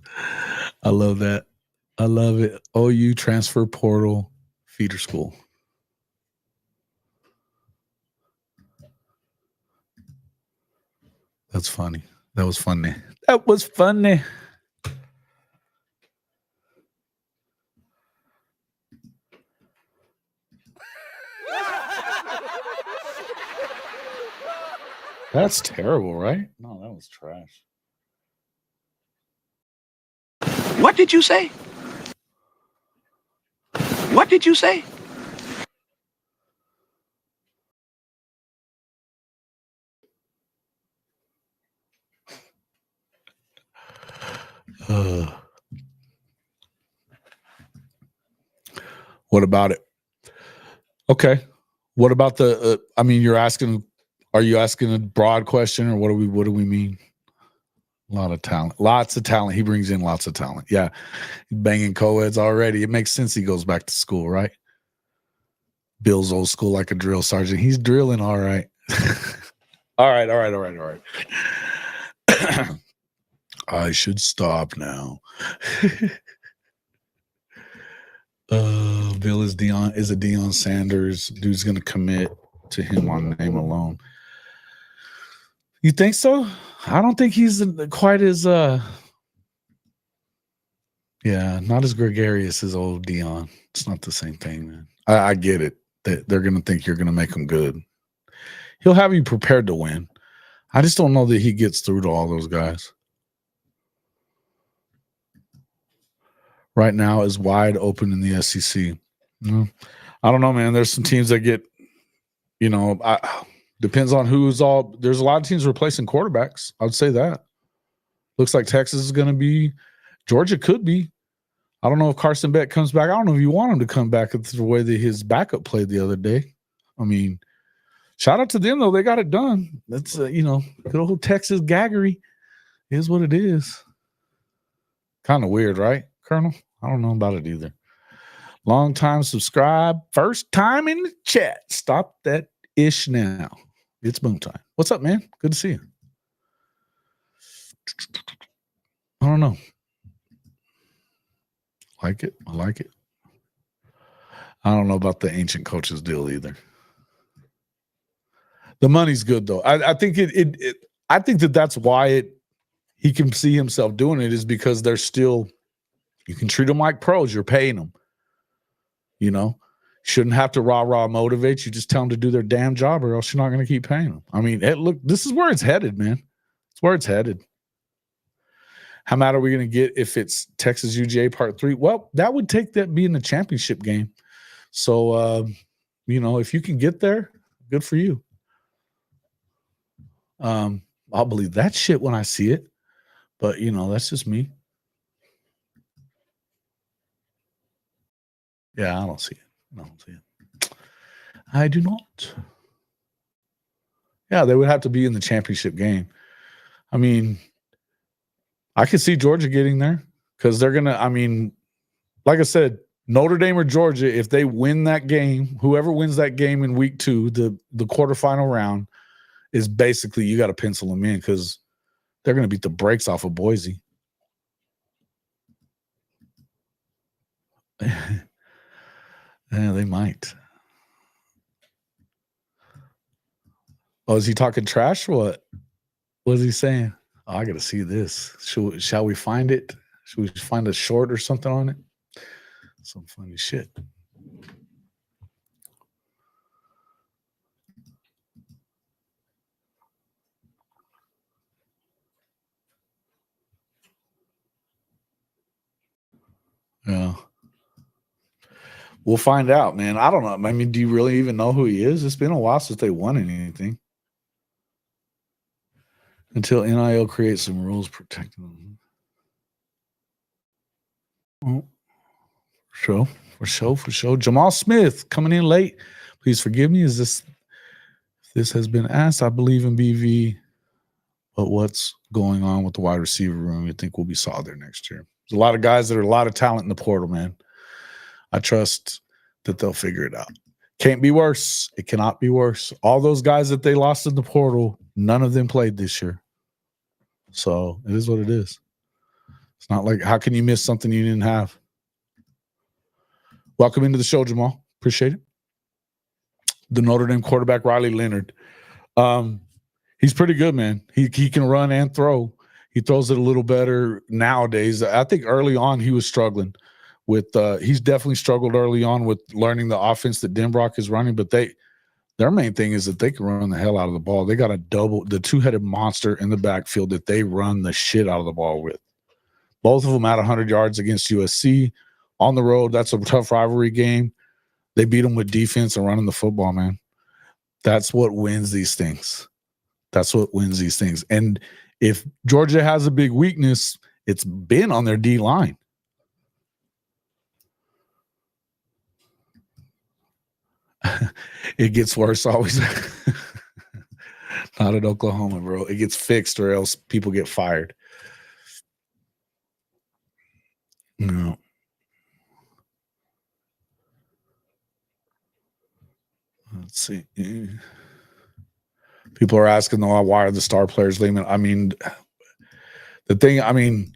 I love that. I love it. OU transfer portal feeder school. That's funny. That was funny. That was funny. That's terrible, right? No, that was trash. What did you say? What did you say? What about it? Okay. What about the? You're asking. Are you asking a broad question, or what do we mean? A lot of talent, lots of talent. He brings in lots of talent. Yeah, he's banging co-eds already. It makes sense. He goes back to school, right? Bill's old school like a drill sergeant. He's drilling all right. All right. I should stop now. Bill is a Deion Sanders. Dude's gonna commit to him on name alone. You think so? I don't think he's quite as not as gregarious as old Deion. It's not the same thing, man. I get it. That they're gonna think you're gonna make him good. He'll have you prepared to win. I just don't know that he gets through to all those guys. Right now is wide open in the SEC. I don't know, man. There's some teams that get, depends on who's all. There's a lot of teams replacing quarterbacks. I would say that. Looks like Texas is going to be. Georgia could be. I don't know if Carson Beck comes back. I don't know if you want him to come back the way that his backup played the other day. Shout out to them, though. They got it done. That's, good old Texas gaggery is what it is. Kind of weird, right, Colonel? I don't know about it either. Long time subscribe. First time in the chat. Stop that ish now. It's boom time. What's up, man? Good to see you. I don't know. Like it. I like it. I don't know about the ancient coaches deal either. The money's good though. I think I think that's why he can see himself doing it is because they're still. You can treat them like pros. You're paying them. Shouldn't have to rah motivate you. Just tell them to do their damn job, or else you're not going to keep paying them. Look, this is where it's headed, man. It's where it's headed. How mad are we going to get if it's Texas UGA Part 3? Well, that would take that being the championship game. So, if you can get there, good for you. I'll believe that shit when I see it. But, that's just me. Yeah, I don't see it. I do not. Yeah, they would have to be in the championship game. I could see Georgia getting there because they're going to, like I said, Notre Dame or Georgia, if they win that game, whoever wins that game in week 2, the quarterfinal round is basically you got to pencil them in because they're going to beat the brakes off of Boise. Yeah, they might. Oh, is he talking trash or what? What is he saying? Oh, I got to see this. Shall we find it? Should we find a short or something on it? Some funny shit. Yeah. We'll find out, man. I don't know. I mean, do you really even know who he is? It's been a while since they won anything. Until NIL creates some rules protecting them. Oh, for sure. Jamal Smith coming in late. Please forgive me. This has been asked. I believe in BV, but what's going on with the wide receiver room? You think we'll be solid there next year? There's a lot of guys that are a lot of talent in the portal, man. I trust that they'll figure it out. Can't be worse. It cannot be worse. All those guys that they lost in the portal, none of them played this year. So it is what it is. It's not like, how can you miss something you didn't have? Welcome into the show, Jamal. Appreciate it. The Notre Dame quarterback, Riley Leonard. He's pretty good, man. He can run and throw. He throws it a little better nowadays. I think early on he was struggling with he's definitely struggled early on with learning the offense that Denbrock is running, but their main thing is that they can run the hell out of the ball. They got the two-headed monster in the backfield that they run the shit out of the ball with. Both of them at 100 yards against USC on the road. That's a tough rivalry game. They beat them with defense and running the football, man. That's what wins these things. And if Georgia has a big weakness, it's been on their D line. It gets worse always. Not at Oklahoma, bro. It gets fixed or else people get fired. No. Let's see. People are asking, though, why are the star players leaving? I mean,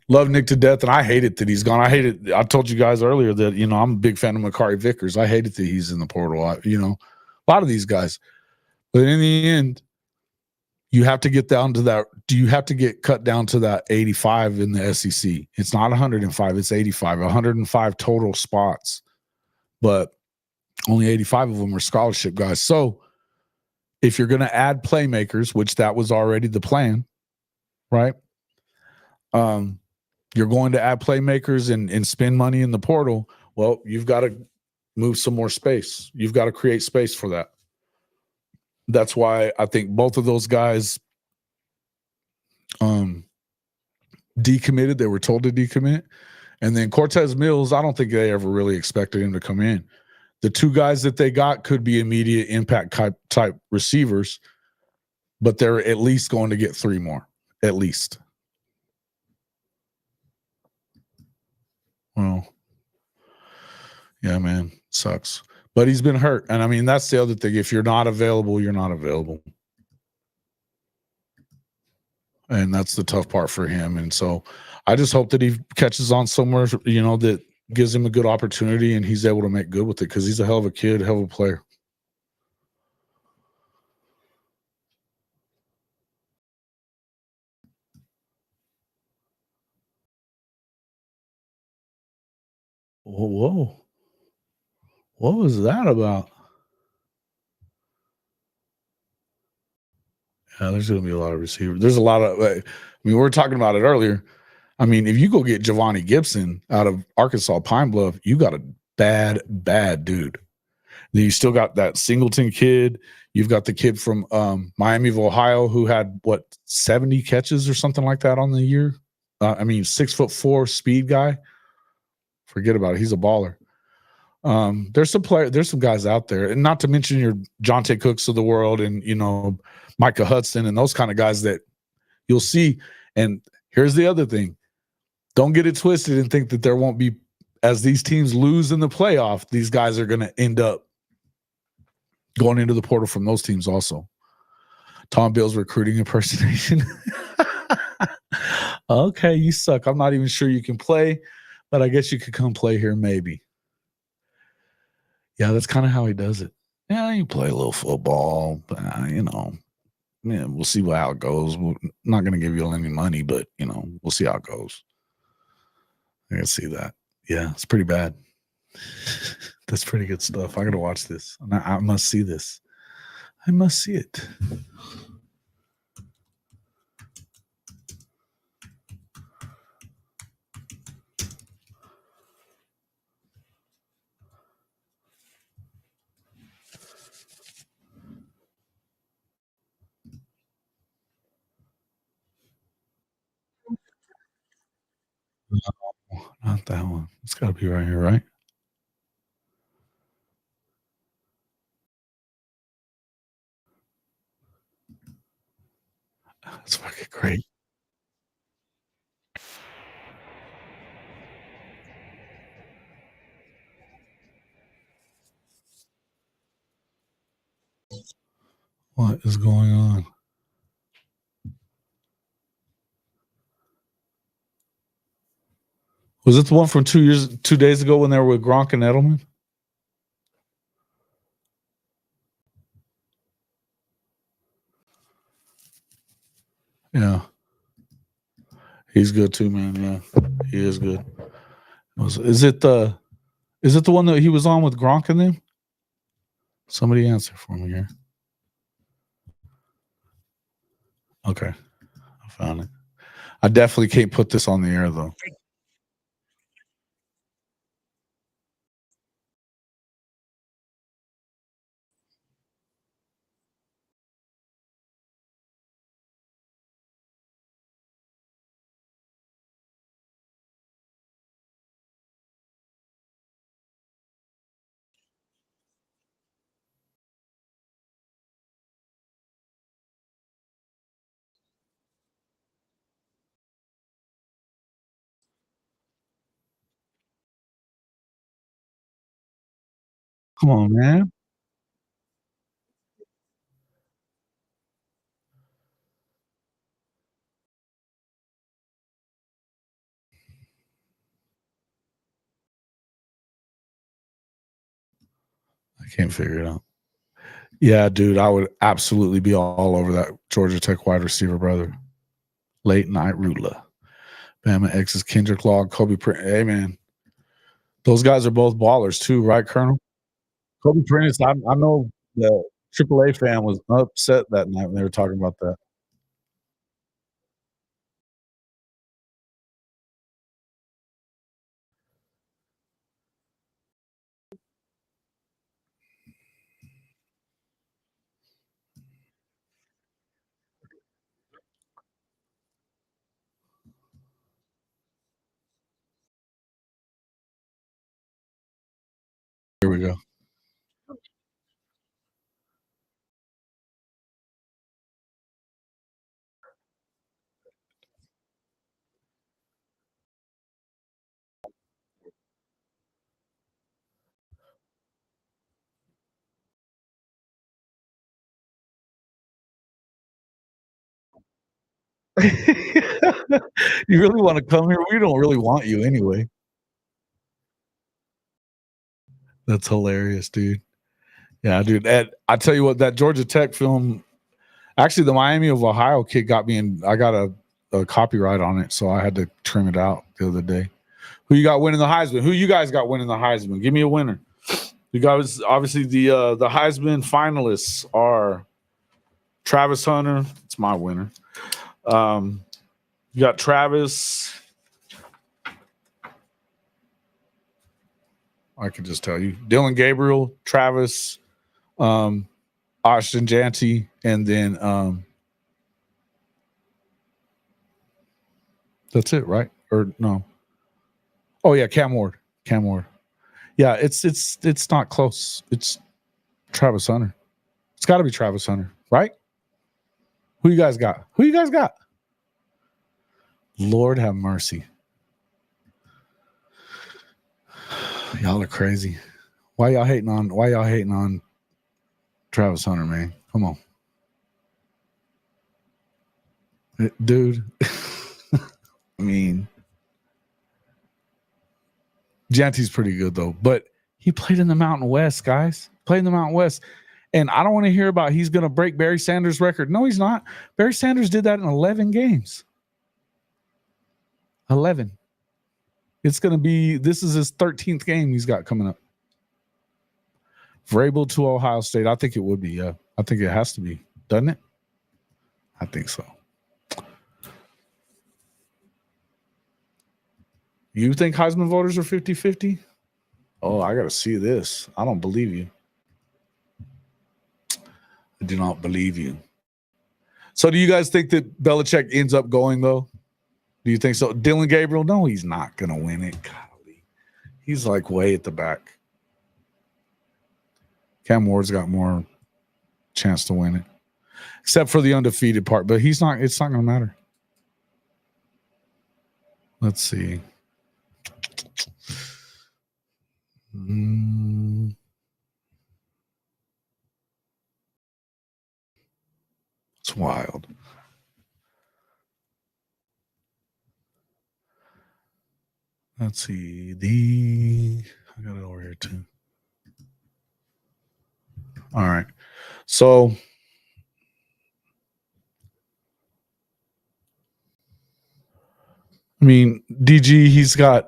love Nick to death, and I hate it that he's gone. I told you guys earlier that, I'm a big fan of Makari Vickers. I hate it that he's in the portal. A lot of these guys. But in the end, you have to get down to that. Do you have to get cut down to that 85 in the SEC? It's not 105, it's 85. 105 total spots, but only 85 of them are scholarship guys. So if you're going to add playmakers, which that was already the plan, right? You're going to add playmakers and spend money in the portal. Well, you've got to move some more space. You've got to create space for that. That's why I think both of those guys decommitted. They were told to decommit. And then Cortez Mills, I don't think they ever really expected him to come in. The two guys that they got could be immediate impact type receivers, but they're at least going to get three more, at least. Well, yeah, man, sucks. But he's been hurt. And I mean, that's the other thing. If you're not available, you're not available. And that's the tough part for him. And so I just hope that he catches on somewhere, that gives him a good opportunity and he's able to make good with it, because he's a hell of a kid, hell of a player. Whoa. What was that about? Yeah, there's going to be a lot of receivers. There's a lot of, we were talking about it earlier. I mean, if you go get Giovanni Gibson out of Arkansas Pine Bluff, you got a bad dude. Then you still got that Singleton kid. You've got the kid from Miami of Ohio who had 70 catches or something like that on the year. 6'4" speed guy. Forget about it. He's a baller. There's some guys out there, and not to mention your Jonte Cooks of the world, and Micah Hudson and those kind of guys that you'll see. And here's the other thing: don't get it twisted and think that there won't be, as these teams lose in the playoff, these guys are going to end up going into the portal from those teams also. Tom Bill's recruiting impersonation. Okay, you suck. I'm not even sure you can play, but I guess you could come play here maybe. Yeah, that's kind of how he does it. Yeah, you play a little football, but, yeah, we'll see how it goes. We're not going to give you any money, but, we'll see how it goes. I can see that. Yeah, it's pretty bad. That's pretty good stuff. I got to watch this. I must see this. I must see it. No, not that one. It's got to be right here, right? That's fucking great. What is going on? Was it the one from 2 days ago when they were with Gronk and Edelman? Yeah. He's good too, man. Yeah. He is good. Is it the one that he was on with Gronk and them? Somebody answer for me here. Okay. I found it. I definitely can't put this on the air though. Come on, man. I can't figure it out. Yeah, dude, I would absolutely be all over that Georgia Tech wide receiver, brother. Late night Rula. Bama X's Kendrick Law, Kobe Print. Hey, man. Those guys are both ballers too, right, Colonel? Kobe Prentice, I know the AAA fan was upset that night when they were talking about that. Here we go. You really want to come here? We don't really want you anyway. That's hilarious, dude. Yeah, dude. I tell you what, that Georgia Tech film, actually, the Miami of Ohio kid got me in. I got a copyright on it, so I had to trim it out the other day. Who you got winning the Heisman? Who you guys got winning the Heisman? Give me a winner. You guys, obviously, the Heisman finalists are Travis Hunter. It's my winner. You got Travis. I can just tell you. Dylan Gabriel, Travis, Ashton Janty, and then that's it, right? Or no? Oh yeah, Cam Ward. Cam Ward. Yeah, it's not close. It's Travis Hunter. It's got to be Travis Hunter, right? Who you guys got? Who you guys got? Lord have mercy. Y'all are crazy. Why y'all hating on Travis Hunter, man? Come on. Dude. I mean, Janty's pretty good though, but He played in the Mountain West, guys. Played in the Mountain West. And I don't want to hear about he's going to break Barry Sanders' record. No, he's not. Barry Sanders did that in 11 games. 11. It's going to be, this is his 13th game he's got coming up. Vrabel to Ohio State. I think it would be, yeah. I think it has to be, doesn't it? I think so. You think Heisman voters are 50-50? Oh, I got to see this. I don't believe you. I do not believe you. So do you guys think that Belichick ends up going, though? Do you think so? Dylan Gabriel? No, he's not going to win it. Golly. He's like way at the back. Cam Ward's got more chance to win it. Except for the undefeated part. But he's not, it's not going to matter. Let's see. It's wild. Let's see. I got it over here too. All right. So I mean, DG,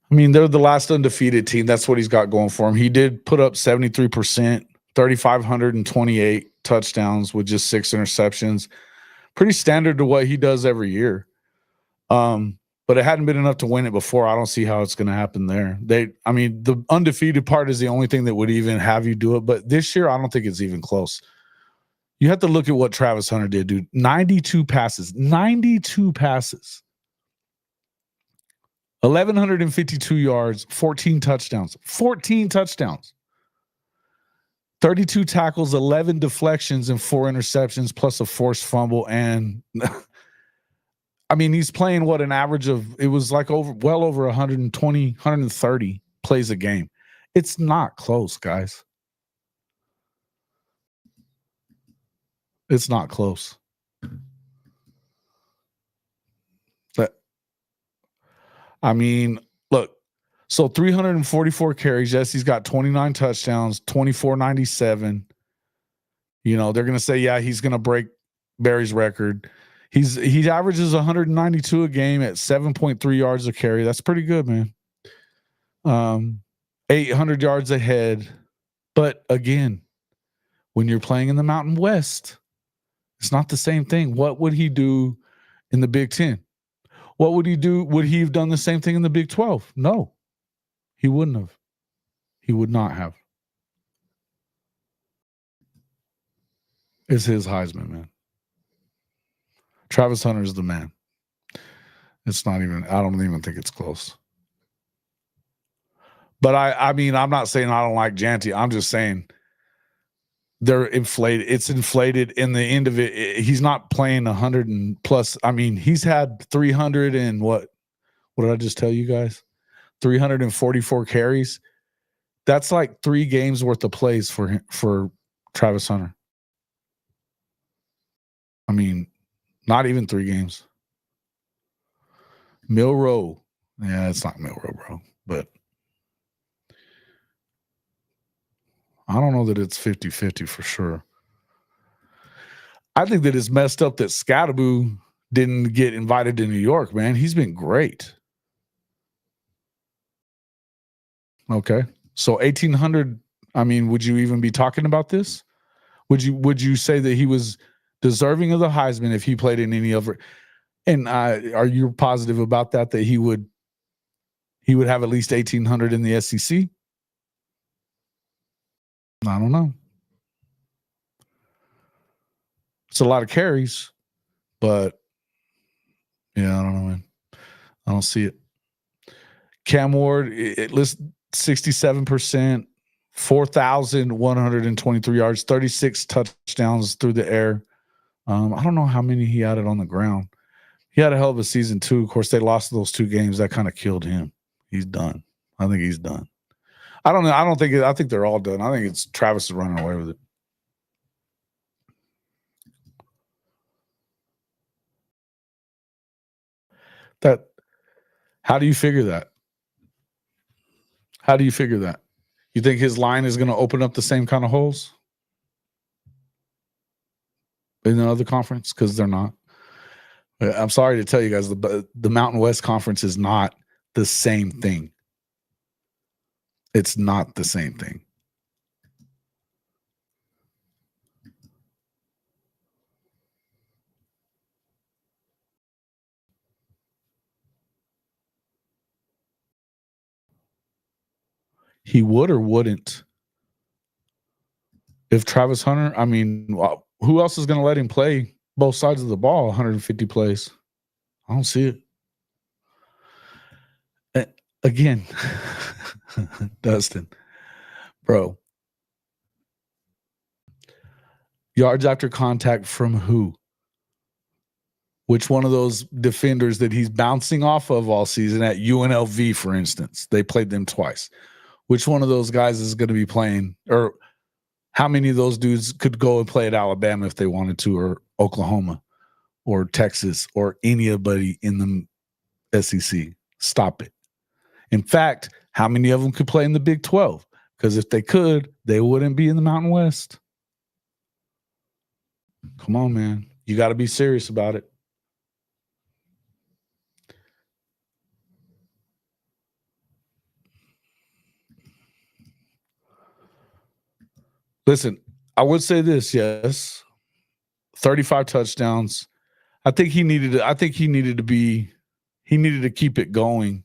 they're the last undefeated team. That's what he's got going for him. He did put up 73%, 3,528 touchdowns with just 6 interceptions. Pretty standard to what he does every year. But it hadn't been enough to win it before. I don't see how it's going to happen there. The undefeated part is the only thing that would even have you do it. But this year, I don't think it's even close. You have to look at what Travis Hunter did, dude. 92 passes. 1,152 yards, 14 touchdowns. 14 touchdowns. 32 tackles, 11 deflections, and 4 interceptions, plus a forced fumble. And he's playing what an average of, it was like well over 120, 130 plays a game. It's not close, guys. It's not close. Look, so 344 carries. Yes, he's got 29 touchdowns, 24.97. They're going to say, yeah, he's going to break Barry's record. He averages 192 a game at 7.3 yards a carry. That's pretty good, man. 800 yards ahead. But again, when you're playing in the Mountain West, it's not the same thing. What would he do in the Big Ten? What would he do? Would he have done the same thing in the Big 12? No, he wouldn't have. He would not have. It's his Heisman, man. Travis Hunter is the man. It's not even, I don't even think it's close. But I'm not saying I don't like Janty. I'm just saying they're inflated. It's inflated in the end of it. He's not playing 100 and plus. He's had 300 and what did I just tell you guys? 344 carries. That's like 3 games worth of plays for Travis Hunter. Not even 3 games. Milroe. Yeah, it's not Milroe, bro. But I don't know that it's 50-50 for sure. I think that it's messed up that Scattaboo didn't get invited to New York, man. He's been great. Okay. So 1,800, would you even be talking about this? Would you say that he was deserving of the Heisman if he played in any other? And are you positive about that he would have at least 1,800 in the SEC? I don't know. It's a lot of carries, but yeah, I don't know, man. I don't see it. Cam Ward, it lists 67%, 4,123 yards, 36 touchdowns through the air. I don't know how many he added on the ground. He had a hell of a season too. Of course, they lost those 2 games. That kind of killed him. He's done. I think he's done. I don't know. I think they're all done. I think it's Travis is running away with it. How do you figure that? How do you figure that? You think his line is going to open up the same kind of holes in the other conference? Because they're not. I'm sorry to tell you guys, the Mountain West Conference is not the same thing. It's not the same thing. He would or wouldn't. If Travis Hunter, I mean, who else is going to let him play both sides of the ball 150 plays? I don't see it. Again, Dustin, bro. Yards after contact from who? Which one of those defenders that he's bouncing off of all season at UNLV, for instance? They played them twice. Which one of those guys is going to be playing, or how many of those dudes could go and play at Alabama if they wanted to, or Oklahoma, or Texas, or anybody in the SEC? Stop it. In fact, how many of them could play in the Big 12? Because if they could, they wouldn't be in the Mountain West. Come on, man. You got to be serious about it. Listen, I would say this, yes. 35 touchdowns. I think he needed to keep it going.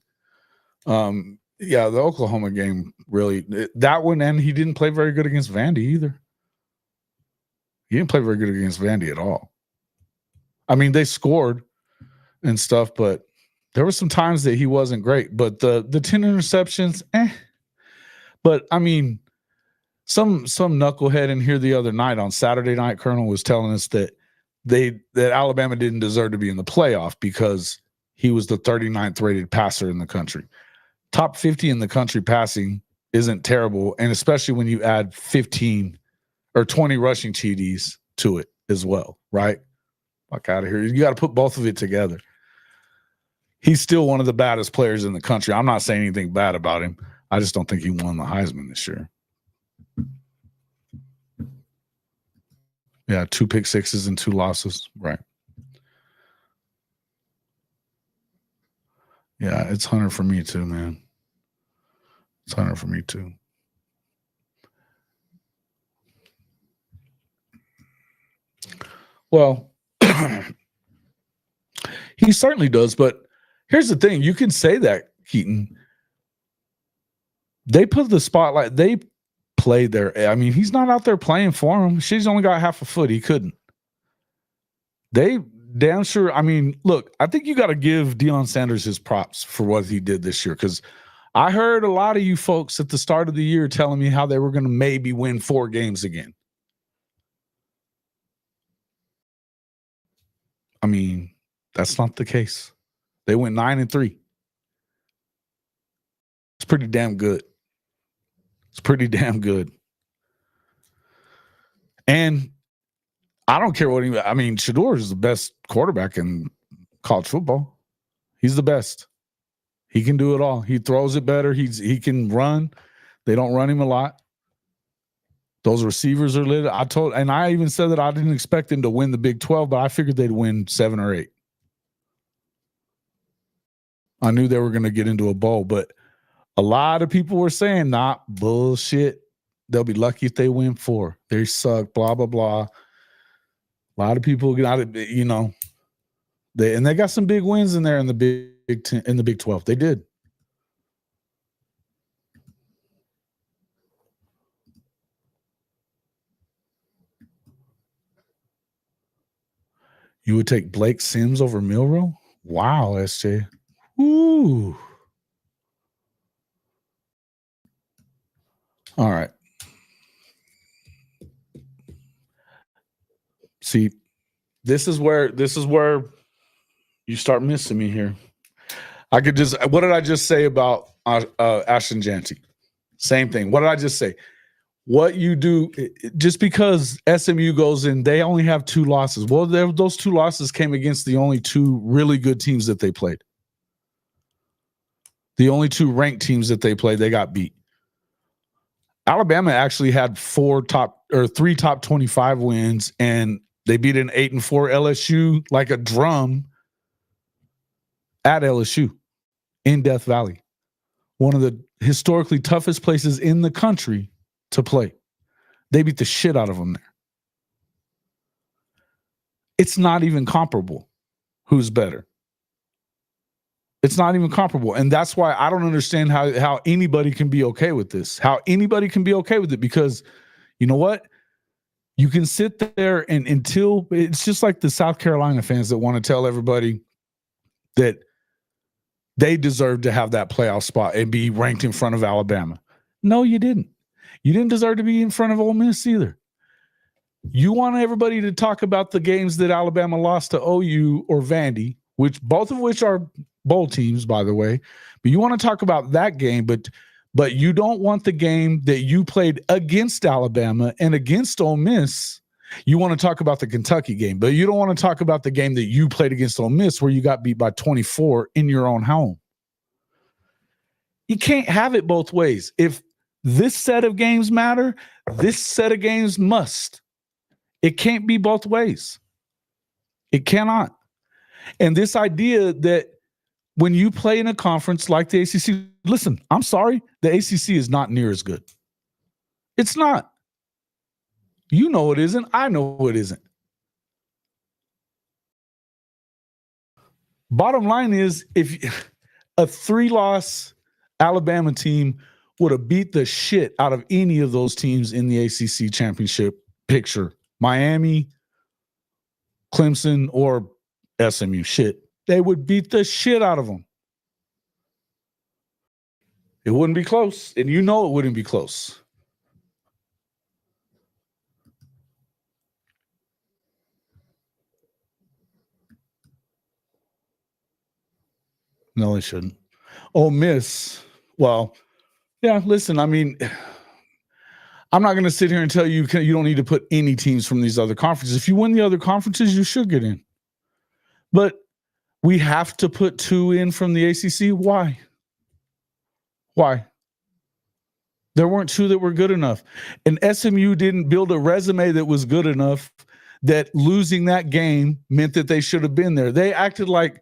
Yeah, the Oklahoma game really, that one, and he didn't play very good against Vandy either. He didn't play very good against Vandy at all. I mean, they scored and stuff, but there were some times that he wasn't great. But the 10 interceptions, But I mean, some knucklehead in here the other night on Saturday Night Colonel was telling us that Alabama didn't deserve to be in the playoff because he was the 39th rated passer in the country. Top 50 in the country passing isn't terrible, and especially when you add 15 or 20 rushing TDs to it as well, right? Fuck out of here. You got to put both of it together. He's still one of the baddest players in the country. I'm not saying anything bad about him. I just don't think he won the Heisman this year. Yeah, 2 pick sixes and 2 losses. Right. Yeah, it's Hunter for me too, man. It's Hunter for me too. Well, he certainly does, but here's the thing. You can say that, Keaton. They put the spotlight. They played there. I mean, he's not out there playing for him. She's only got half a foot. He couldn't. They damn sure. I mean, look, I think you got to give Deion Sanders his props for what he did this year, because I heard a lot of you folks at the start of the year telling me how they were going to maybe win 4 games again. I mean, that's not the case. They went 9-3. It's pretty damn good. It's pretty damn good. And I don't care what I mean, Shedeur is the best quarterback in college football. He's the best. He can do it all. He throws it better. He can run. They don't run him a lot. Those receivers are lit. I even said that I didn't expect him to win the Big 12, but I figured they'd win 7 or 8. I knew they were going to get into a bowl, but a lot of people were saying, nah, bullshit. They'll be lucky if they win 4. They suck, blah, blah, blah. A lot of people got it, you know. They got some big wins in there in the Big 10, in the Big 12. They did. You would take Blake Sims over Milroe? Wow, SJ. Ooh. All right. See, this is where you start missing me here. What did I just say about Ashton Janty? Same thing. What did I just say? What you do, just because SMU goes in, they only have 2 losses. Well, those 2 losses came against the only 2 really good teams that they played. The only two ranked teams that they played, they got beat. Alabama actually had three top 25 wins, and they beat an 8-4 LSU like a drum at LSU in Death Valley, one of the historically toughest places in the country to play. They beat the shit out of them there. It's not even comparable. Who's better? It's not even comparable. And that's why I don't understand how anybody can be okay with this. How anybody can be okay with it, because you know what? You can sit there and until it's just like the South Carolina fans that want to tell everybody that they deserve to have that playoff spot and be ranked in front of Alabama. No, you didn't. You didn't deserve to be in front of Ole Miss either. You want everybody to talk about the games that Alabama lost to OU or Vandy, both of which are bowl teams, by the way. But you want to talk about that game, but you don't want the game that you played against Alabama and against Ole Miss. You want to talk about the Kentucky game, but you don't want to talk about the game that you played against Ole Miss where you got beat by 24 in your own home. You can't have it both ways. If this set of games matter, this set of games must. It can't be both ways. It cannot. And this idea that when you play in a conference like the ACC, listen, I'm sorry, the ACC is not near as good. It's not. You know it isn't. I know it isn't. Bottom line is, if a 3-loss Alabama team would have beat the shit out of any of those teams in the ACC championship picture, Miami, Clemson, or SMU, they would beat the shit out of them. It wouldn't be close, and you know it wouldn't be close. No, they shouldn't. Ole Miss, well, yeah, listen, I mean, I'm not going to sit here and tell you you don't need to put any teams from these other conferences. If you win the other conferences, you should get in. But we have to put 2 in from the ACC. Why? Why? There weren't 2 that were good enough. And SMU didn't build a resume that was good enough that losing that game meant that they should have been there. They acted like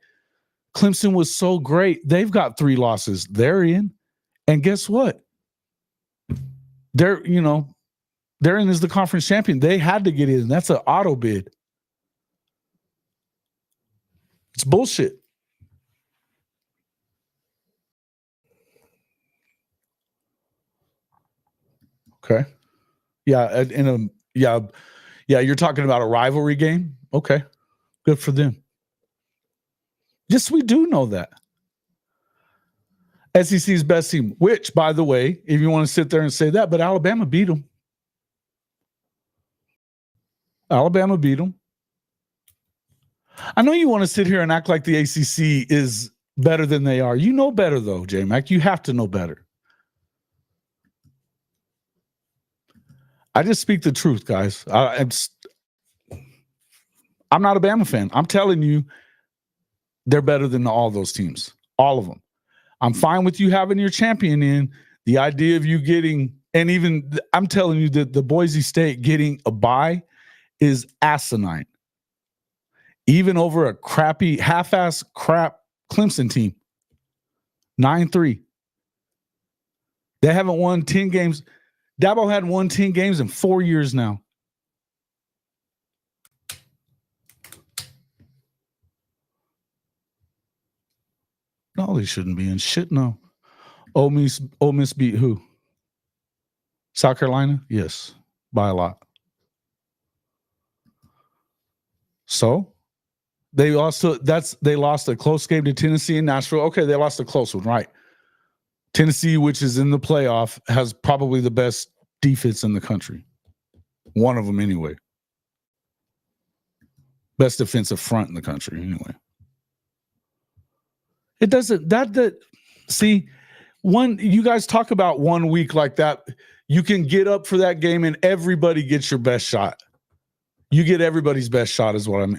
Clemson was so great. They've got 3 losses. They're in. And guess what? They're in as the conference champion. They had to get in. That's an auto bid. It's bullshit. Okay. Yeah, you're talking about a rivalry game? Okay. Good for them. Yes, we do know that. SEC's best team, which, by the way, if you want to sit there and say that, but Alabama beat them. Alabama beat them. I know you want to sit here and act like the ACC is better than they are. You know better, though, J-Mac. You have to know better. I just speak the truth, guys. I'm not a Bama fan. I'm telling you, they're better than all those teams, all of them. I'm fine with you having your champion in. The idea of you getting, and even I'm telling you that the Boise State getting a bye is asinine. Even over a crappy, half-ass crap Clemson team. 9-3. They haven't won 10 games. Dabo hadn't won 10 games in 4 years now. No, they shouldn't be in shit. No. Ole Miss beat who? South Carolina? Yes, by a lot. So they lost a close game to Tennessee and Nashville. Okay, they lost a close one, right? Tennessee, which is in the playoff, has probably the best defense in the country. One of them, anyway. Best defensive front in the country, anyway. It doesn't see, you guys talk about 1 week like that. You can get up for that game and everybody gets your best shot. You get everybody's best shot is what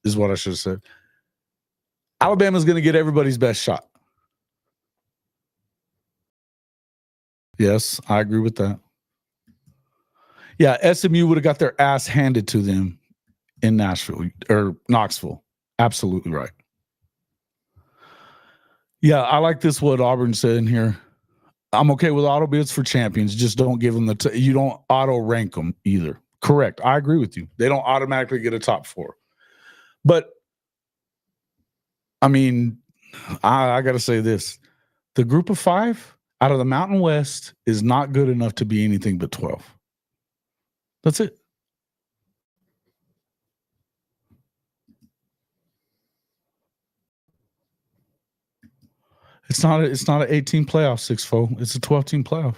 is what I should have said. Alabama's going to get everybody's best shot. Yes, I agree with that. Yeah, SMU would have got their ass handed to them in Nashville or Knoxville. Absolutely right. Yeah, I like this, what Auburn said in here. I'm okay with auto bids for champions. Just don't give them you don't auto rank them either. Correct. I agree with you. They don't automatically get a top 4. But, I mean, I got to say this. The group of 5 out of the Mountain West is not good enough to be anything but 12. That's it. It's not an 18 playoff 6-4. It's a 12-team playoff.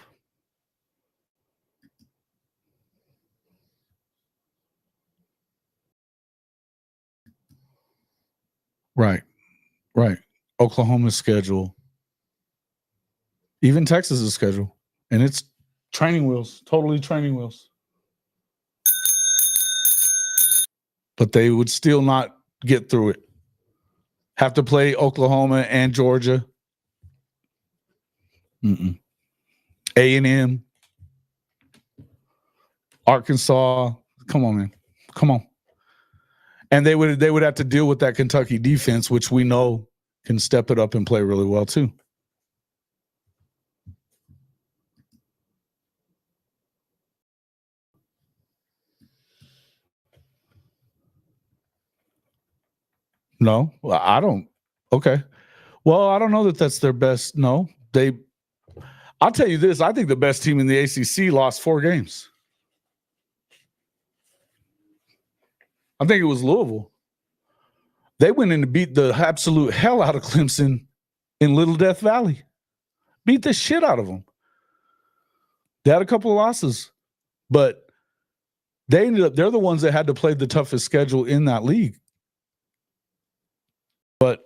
Right. Oklahoma's schedule. Even Texas's schedule. And it's training wheels. Totally training wheels. But they would still not get through it. Have to play Oklahoma and Georgia. A&M. Arkansas. Come on, man. Come on. And they would have to deal with that Kentucky defense, which we know can step it up and play really well too. No, I don't. Okay. Well, I don't know that that's their best. No, I'll tell you this. I think the best team in the ACC lost 4 games. I think it was Louisville. They went in to beat the absolute hell out of Clemson in Little Death Valley. Beat the shit out of them. They had a couple of losses, but they're the ones that had to play the toughest schedule in that league. But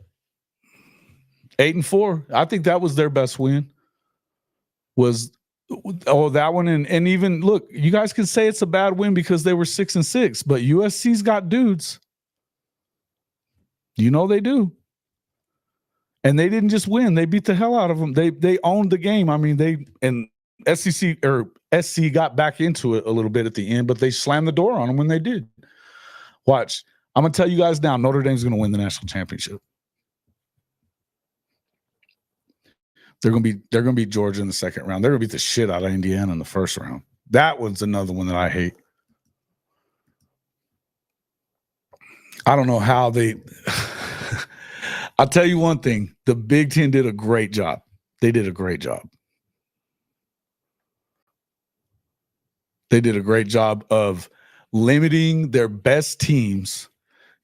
8-4, I think that was their best win. That one, and even look, you guys can say it's a bad win because they were 6-6, but USC's got dudes. You know they do. And they didn't just win; they beat the hell out of them. They owned the game. I mean, and SEC or SC got back into it a little bit at the end, but they slammed the door on them when they did. Watch, I'm gonna tell you guys now: Notre Dame's gonna win the national championship. They're gonna beat Georgia in the second round. They're gonna beat the shit out of Indiana in the first round. That one's another one that I hate. I don't know how they. I'll tell you one thing: the Big Ten did a great job. They did a great job. They did a great job of limiting their best teams.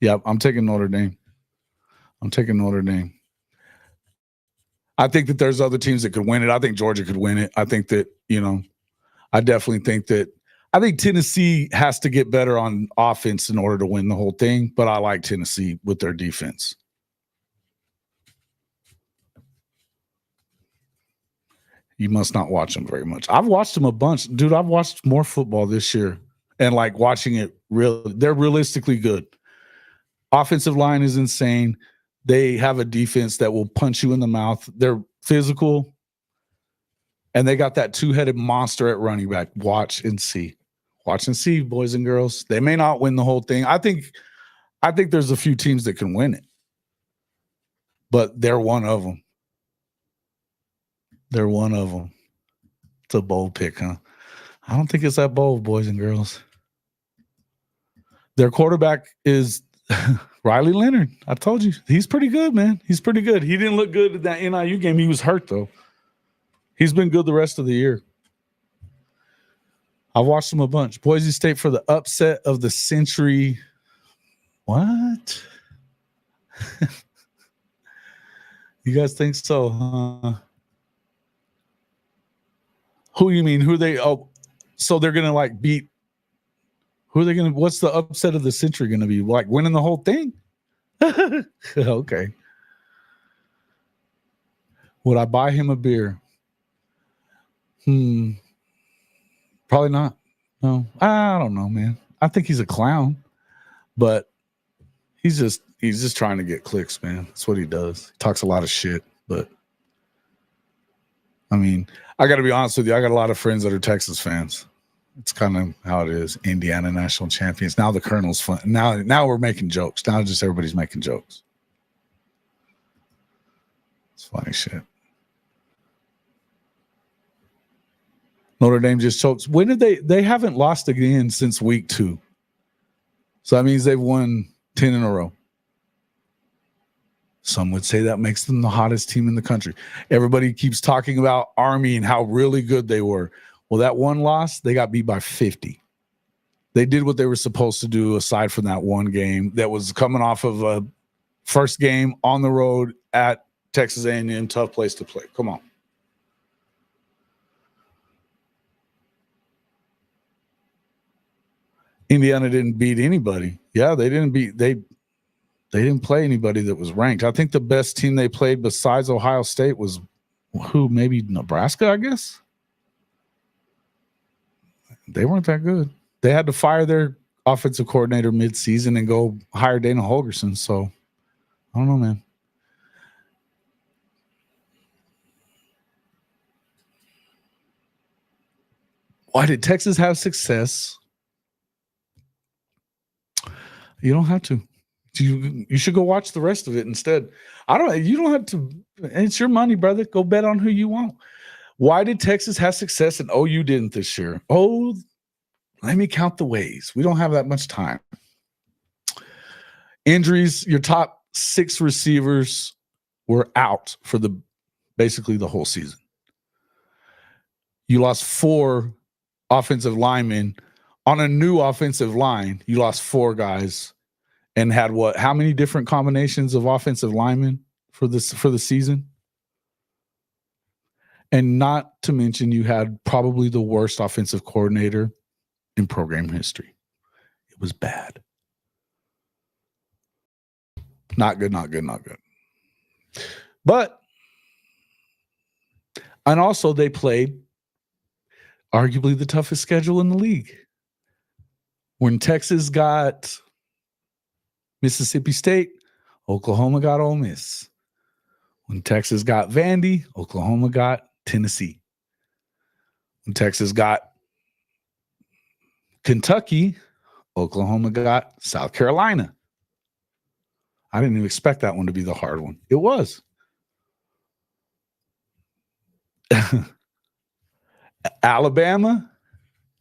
Yeah, I'm taking Notre Dame. I think that there's other teams that could win it. I think Georgia could win it. I think that, I definitely think that I think Tennessee has to get better on offense in order to win the whole thing, but I like Tennessee with their defense. You must not watch them very much. I've watched them a bunch. Dude, I've watched more football this year and like watching it they're realistically good. Offensive line is insane. They have a defense that will punch you in the mouth. They're physical. And they got that 2-headed monster at running back. Watch and see. Watch and see, boys and girls. They may not win the whole thing. I think there's a few teams that can win it. But they're one of them. It's a bold pick, huh? I don't think it's that bold, boys and girls. Their quarterback is Riley Leonard. I told you. He's pretty good, man. He's pretty good. He didn't look good at that NIU game. He was hurt, though. He's been good the rest of the year. I've watched him a bunch. Boise State for the upset of the century. What? You guys think so, huh? Who you mean? Who they? Oh, so they're gonna like beat. Who are they gonna? What's the upset of the century gonna be? Like winning the whole thing? Okay. Would I buy him a beer? Probably not. No, I don't know, man. I think he's a clown, but he's just trying to get clicks, man. That's what he does. He talks a lot of shit, but I mean, I got to be honest with you. I got a lot of friends that are Texas fans. It's kind of how it is. Indiana national champions. Now the Colonel's fun. Now we're making jokes. Now just everybody's making jokes. It's funny shit. Notre Dame just choked. When did they haven't lost again since week 2. So that means they've won 10 in a row. Some would say that makes them the hottest team in the country. Everybody keeps talking about Army and how really good they were. Well, that one loss, they got beat by 50. They did what they were supposed to do aside from that one game that was coming off of a first game on the road at Texas A&M, tough place to play. Come on. Indiana didn't beat anybody. Yeah, they didn't play anybody that was ranked. I think the best team they played besides Ohio State was who? Maybe Nebraska, I guess. They weren't that good. They had to fire their offensive coordinator mid-season and go hire Dana Holgorsen. So, I don't know, man. Why did Texas have success? You don't have to. You should go watch the rest of it instead. You don't have to. It's your money, brother. Go bet on who you want. Why did Texas have success and OU didn't this year? Oh, let me count the ways. We don't have that much time. Injuries, your top 6 receivers were out for basically the whole season. You lost 4 offensive linemen on a new offensive line. You lost 4 guys and had how many different combinations of offensive linemen for the season? And not to mention you had probably the worst offensive coordinator in program history. It was bad. Not good. But, and also they played arguably the toughest schedule in the league. When Texas got Mississippi State, Oklahoma got Ole Miss. When Texas got Vandy, Oklahoma got Tennessee. When Texas got Kentucky, Oklahoma got South Carolina. I didn't even expect that one to be the hard one. It was. Alabama,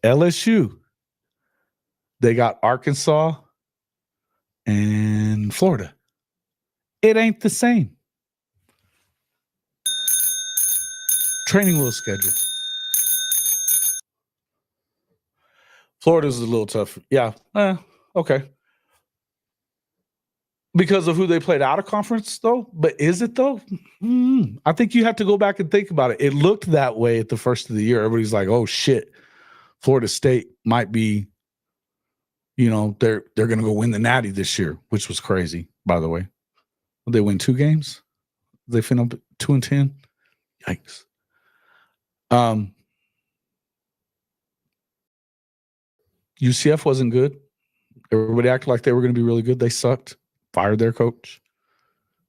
LSU. They got Arkansas and Florida. It ain't the same. Training wheel schedule. Florida's a little tough. Yeah. Okay. Because of who they played out of conference, though? But is it, though? I think you have to go back and think about it. It looked that way at the first of the year. Everybody's like, oh, shit. Florida State might be, they're going to go win the Natty this year, which was crazy, by the way. Did they win 2 games? They fin up 2-10? Yikes. UCF wasn't good. Everybody acted like they were going to be really good. They sucked. Fired their coach.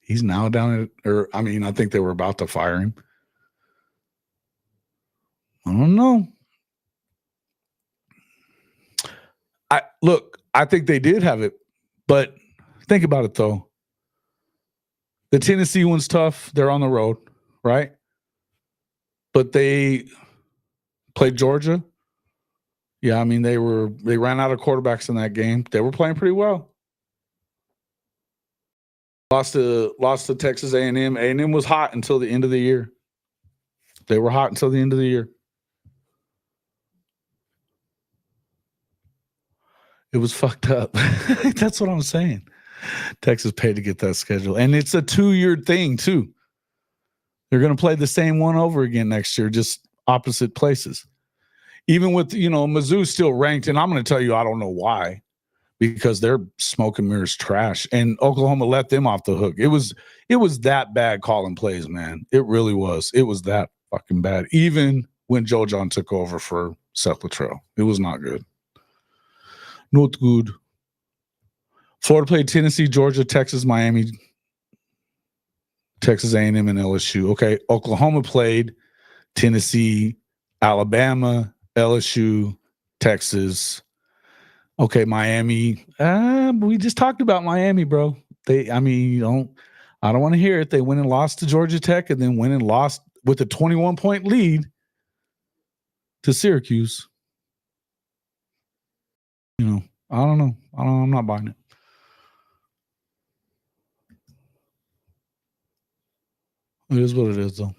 He's now down I think they were about to fire him. I don't know. I think they did have it, but think about it though. The Tennessee one's tough. They're on the road, right? But they played Georgia. Yeah, they ran out of quarterbacks in that game. They were playing pretty well. Lost to Texas A&M. A&M was hot until the end of the year. They were hot until the end of the year. It was fucked up. That's what I'm saying. Texas paid to get that schedule. And it's a 2-year thing, too. They're going to play the same one over again next year, just opposite places. Even with, Mizzou still ranked, and I'm going to tell you, I don't know why, because they're smoke and mirrors trash. And Oklahoma let them off the hook. It was that bad calling plays, man. It really was. It was that fucking bad. Even when Joe John took over for Seth Luttrell. It was not good. Not good. Florida played Tennessee, Georgia, Texas, Miami, Texas A&M, and LSU. Okay, Oklahoma played Tennessee, Alabama, LSU, Texas. Okay, Miami. We just talked about Miami, bro. I don't want to hear it. They went and lost to Georgia Tech and then went and lost with a 21-point lead to Syracuse. I don't know. I'm not buying it. It is what it is, though.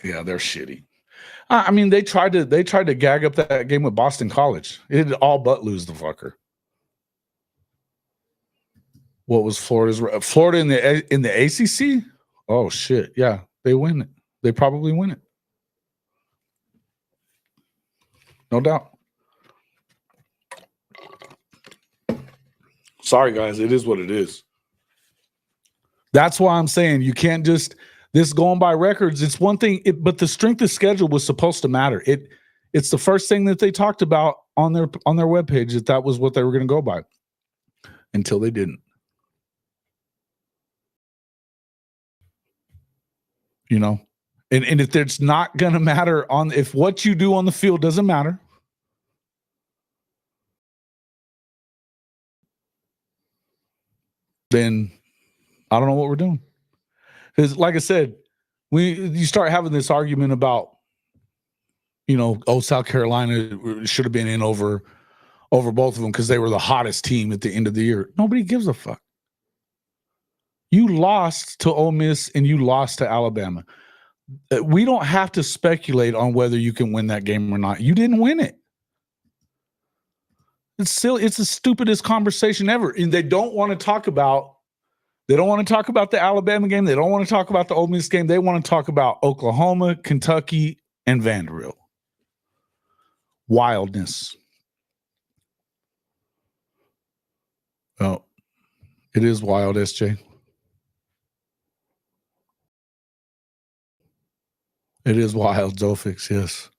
Yeah, they're shitty. I mean, they tried to gag up that game with Boston College. It did all but lose the fucker. What was Florida in the ACC? Oh shit! Yeah, they win it. They probably win it. No doubt. Sorry, guys. It is what it is. That's why I'm saying you can't just this going by records. It's one thing, but the strength of schedule was supposed to matter. It's the first thing that they talked about on their webpage that was what they were going to go by until they didn't. And if it's not going to matter if what you do on the field doesn't matter, then I don't know what we're doing. Because, like I said, you start having this argument about, South Carolina should have been in over both of them because they were the hottest team at the end of the year. Nobody gives a fuck. You lost to Ole Miss and you lost to Alabama. We don't have to speculate on whether you can win that game or not. You didn't win it. It's silly. It's the stupidest conversation ever. And they don't want to talk about the Alabama game. They don't want to talk about the Ole Miss game. They want to talk about Oklahoma, Kentucky, and Vanderbilt. Wildness. Oh, it is wild, SJ. It is wild, Zofix, yes.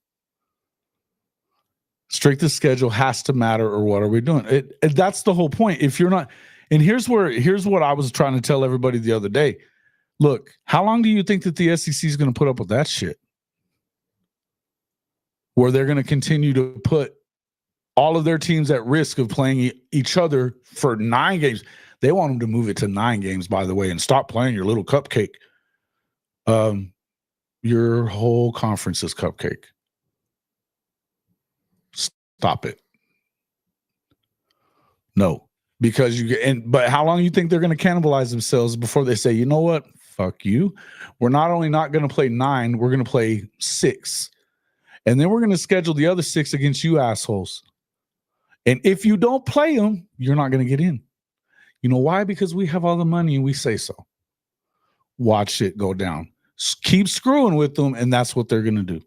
Strength of schedule has to matter, or what are we doing? That's the whole point. If you're not, and here's what I was trying to tell everybody the other day. Look, how long do you think that the SEC is going to put up with that shit? Where they're going to continue to put all of their teams at risk of playing each other for 9 games. They want them to move it to 9 games, by the way, and stop playing your little cupcake. Your whole conference is cupcake. Stop it. No, because but how long do you think they're going to cannibalize themselves before they say, you know what? Fuck you. We're not only not going to play 9, we're going to play 6. And then we're going to schedule the other 6 against you assholes. And if you don't play them, you're not going to get in. You know why? Because we have all the money and we say so. Watch it go down. Keep screwing with them, and that's what they're going to do.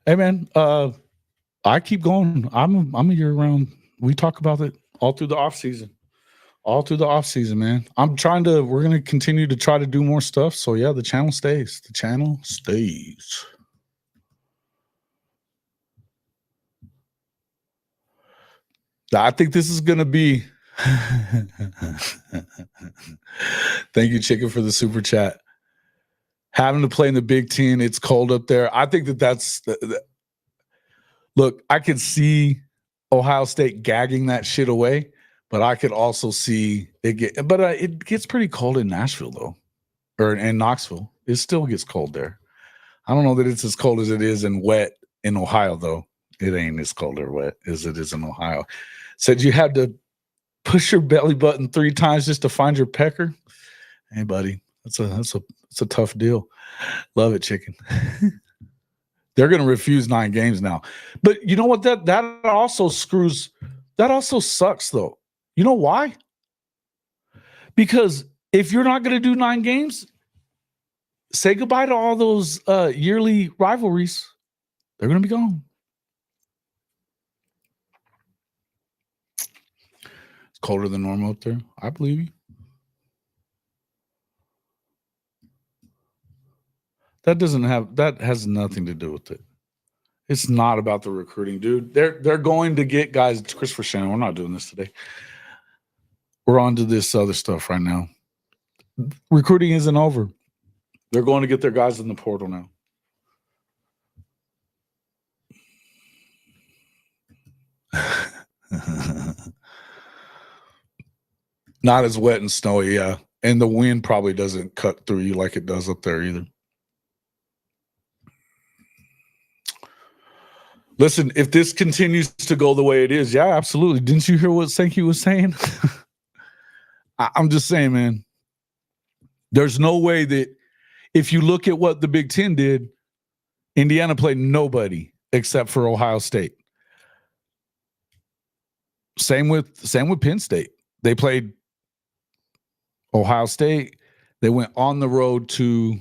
Hey, man, I keep going. I'm a year-round. We talk about it all through the off season. All through the off season, man. We're going to continue to try to do more stuff. So yeah, the channel stays. The channel stays. I think this is going to be. Thank you, Chicken, for the super chat. Having to play in the Big Ten, it's cold up there. I think that's. Look, I could see Ohio State gagging that shit away. But I could also see it gets pretty cold in Nashville, though, or in Knoxville. It still gets cold there. I don't know that it's as cold as it is and wet in Ohio, though. It ain't as cold or wet as it is in Ohio. Said you had to push your belly button 3 times just to find your pecker. Hey, buddy, that's a tough deal. Love it, Chicken. They're going to refuse 9 games now. But you know what? That also screws. That also sucks, though. You know why? Because if you're not going to do 9 games, say goodbye to all those yearly rivalries. They're going to be gone. It's colder than normal up there. I believe you. That has nothing to do with it. It's not about the recruiting, dude. They're going to get guys. It's Christopher Shannon. We're not doing this today. We're on to this other stuff right now. Recruiting isn't over. They're going to get their guys in the portal now. Not as wet and snowy, yeah. And the wind probably doesn't cut through you like it does up there either. Listen, if this continues to go the way it is, yeah, absolutely. Didn't you hear what Sankey was saying? I'm just saying, man, there's no way that if you look at what the Big Ten did, Indiana played nobody except for Ohio State. Same with Penn State. They played Ohio State. They went on the road to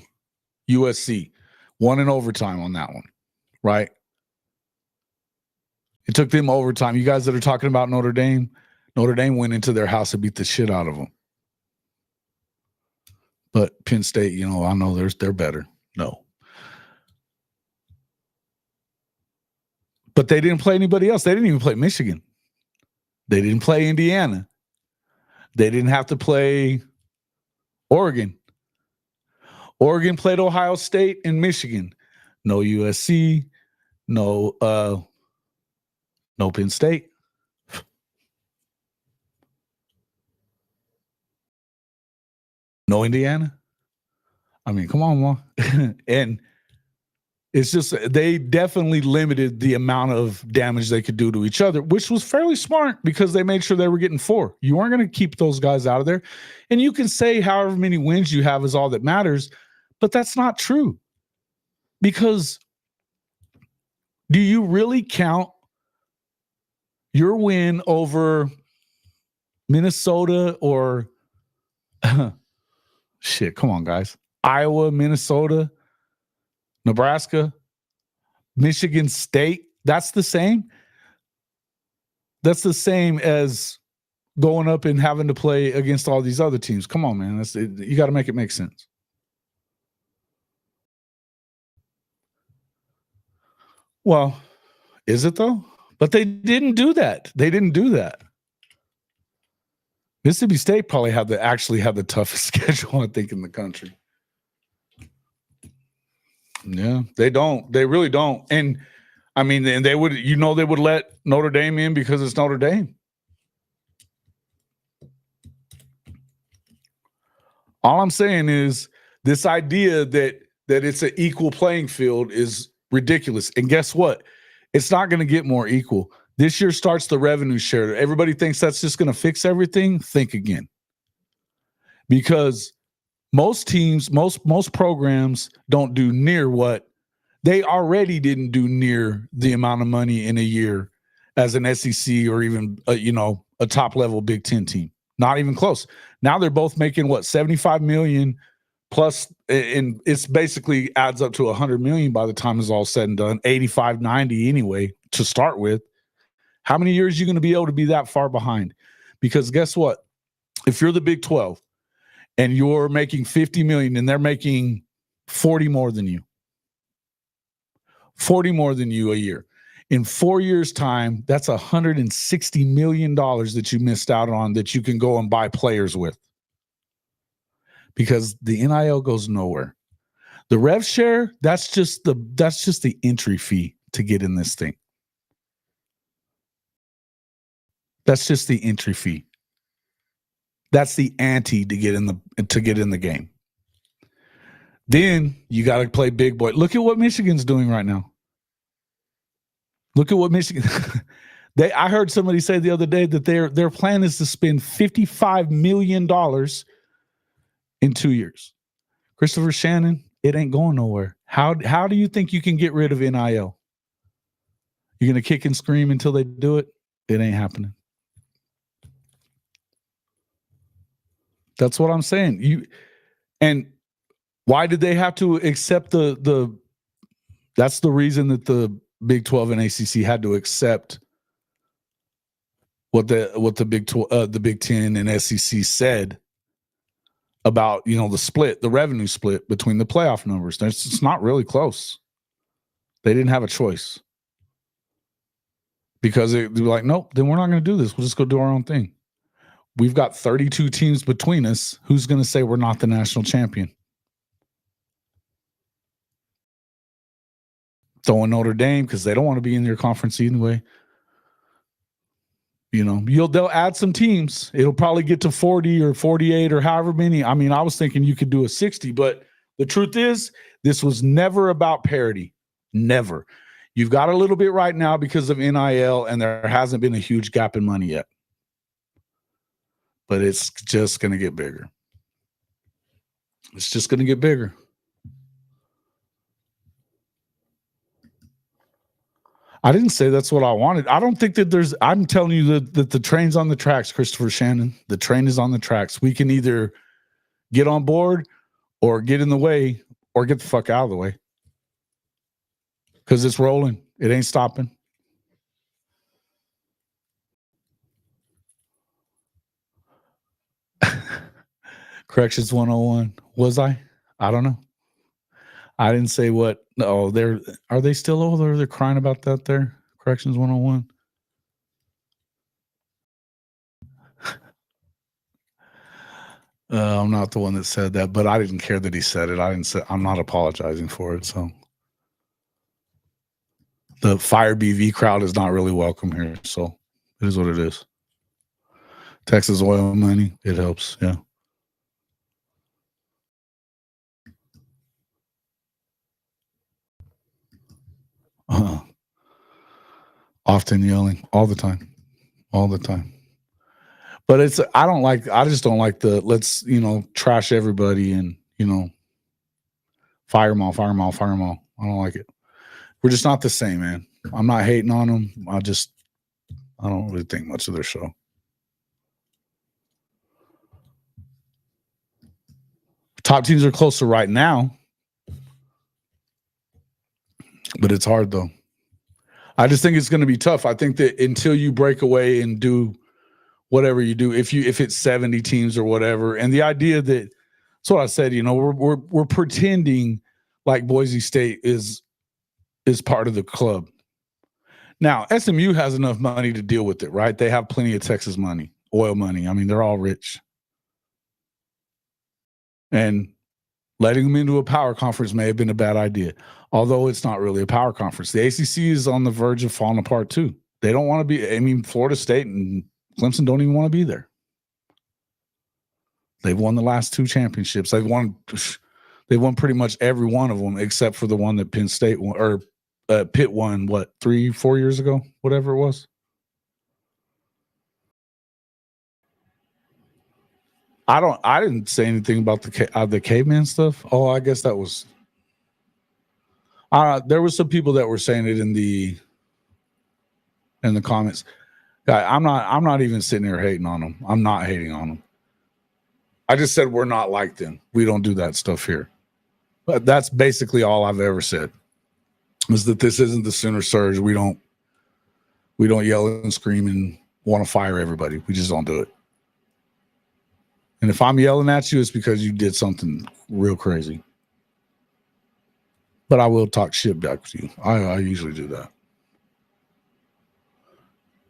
USC, won in overtime on that one, right? It took them overtime. You guys that are talking about Notre Dame went into their house and beat the shit out of them. But Penn State, I know they're better. No. But they didn't play anybody else. They didn't even play Michigan. They didn't play Indiana. They didn't have to play Oregon. Oregon played Ohio State and Michigan. No USC. No Penn State. No Indiana. I mean, come on, man. And it's just they definitely limited the amount of damage they could do to each other, which was fairly smart because they made sure they were getting 4. You weren't going to keep those guys out of there. And you can say however many wins you have is all that matters, but that's not true. Because do you really count your win over Minnesota or shit, come on, guys. Iowa, Minnesota, Nebraska, Michigan State. That's the same. That's the same as going up and having to play against all these other teams. Come on, man. You got to make it make sense. Well, is it though? But they didn't do that. Mississippi State probably actually had the toughest schedule, I think, in the country. Yeah, they don't. They really don't. And I mean, and they would, they would let Notre Dame in because it's Notre Dame. All I'm saying is this idea that it's an equal playing field is ridiculous. And guess what? It's not going to get more equal. This year starts the revenue share. Everybody thinks that's just going to fix everything. Think again. Because most teams, most programs don't do near what they already didn't do near the amount of money in a year as an SEC or even a top level Big Ten team. Not even close. Now they're both making $75 million plus, and it's basically adds up to $100 million by the time it's all said and done. 85, 90 anyway to start with. How many years are you going to be able to be that far behind? Because guess what? If you're the Big 12 and you're making $50 million and they're making 40 more than you, 40 more than you a year, in 4 years' time, that's $160 million that you missed out on that you can go and buy players with. Because the NIL goes nowhere. The rev share, that's just the entry fee to get in this thing. That's just the entry fee. That's the ante to get in the game. Then you got to play big boy. Look at what Michigan's doing right now. Look at what Michigan. I heard somebody say the other day that their plan is to spend $55 million in 2 years. Christopher Shannon, it ain't going nowhere. How do you think you can get rid of NIL? You're gonna kick and scream until they do it? It ain't happening. That's what I'm saying. And why did they have to accept the that's the reason that the Big 12 and ACC had to accept what the Big 10 and SEC said about, the revenue split between the playoff numbers. It's not really close. They didn't have a choice because they were like, nope, then we're not going to do this. We'll just go do our own thing. We've got 32 teams between us. Who's going to say we're not the national champion? Throwing Notre Dame because they don't want to be in their conference anyway. They'll add some teams. It'll probably get to 40 or 48 or however many. I mean, I was thinking you could do a 60, but the truth is this was never about parity. Never. You've got a little bit right now because of NIL, and there hasn't been a huge gap in money yet. But it's just going to get bigger. It's just going to get bigger. I didn't say that's what I wanted. I don't think that I'm telling you that the train's on the tracks, Christopher Shannon. The train is on the tracks. We can either get on board or get in the way or get the fuck out of the way. Because it's rolling. It ain't stopping. Corrections 101. Was I? I don't know. I didn't say what. Oh, are they still over? They're crying about that there? Corrections 101. I'm not the one that said that, but I didn't care that he said it. I'm not apologizing for it. So the Fire BV crowd is not really welcome here. So it is what it is. Texas oil money, it helps. Yeah. Often yelling all the time. But I just don't like the let's, trash everybody and, fire them all. I don't like it. We're just not the same, man. I'm not hating on them. I don't really think much of their show. Top teams are closer right now. But it's hard, though. I just think it's going to be tough. I think that until you break away and do whatever you do, if it's 70 teams or whatever, and the idea that that's what I said, we're pretending like Boise State is part of the club. Now, SMU has enough money to deal with it, right? They have plenty of Texas money, oil money. I mean, they're all rich. And letting them into a power conference may have been a bad idea, although it's not really a power conference. The ACC is on the verge of falling apart too. They don't want to be. Florida State and Clemson don't even want to be there. They've won the last 2 championships. They've won pretty much every one of them except for the one that Penn State won, or Pitt won. What, 3-4 years ago? Whatever it was. I didn't say anything about the caveman stuff. Oh, I guess that was. There was some people that were saying it in the comments. I'm not even sitting here hating on them. I'm not hating on them. I just said we're not like them. We don't do that stuff here. But that's basically all I've ever said. Is that this isn't the Sooner Surge. We don't yell and scream and want to fire everybody. We just don't do it. And if I'm yelling at you, it's because you did something real crazy. But I will talk shit back with you. I usually do that.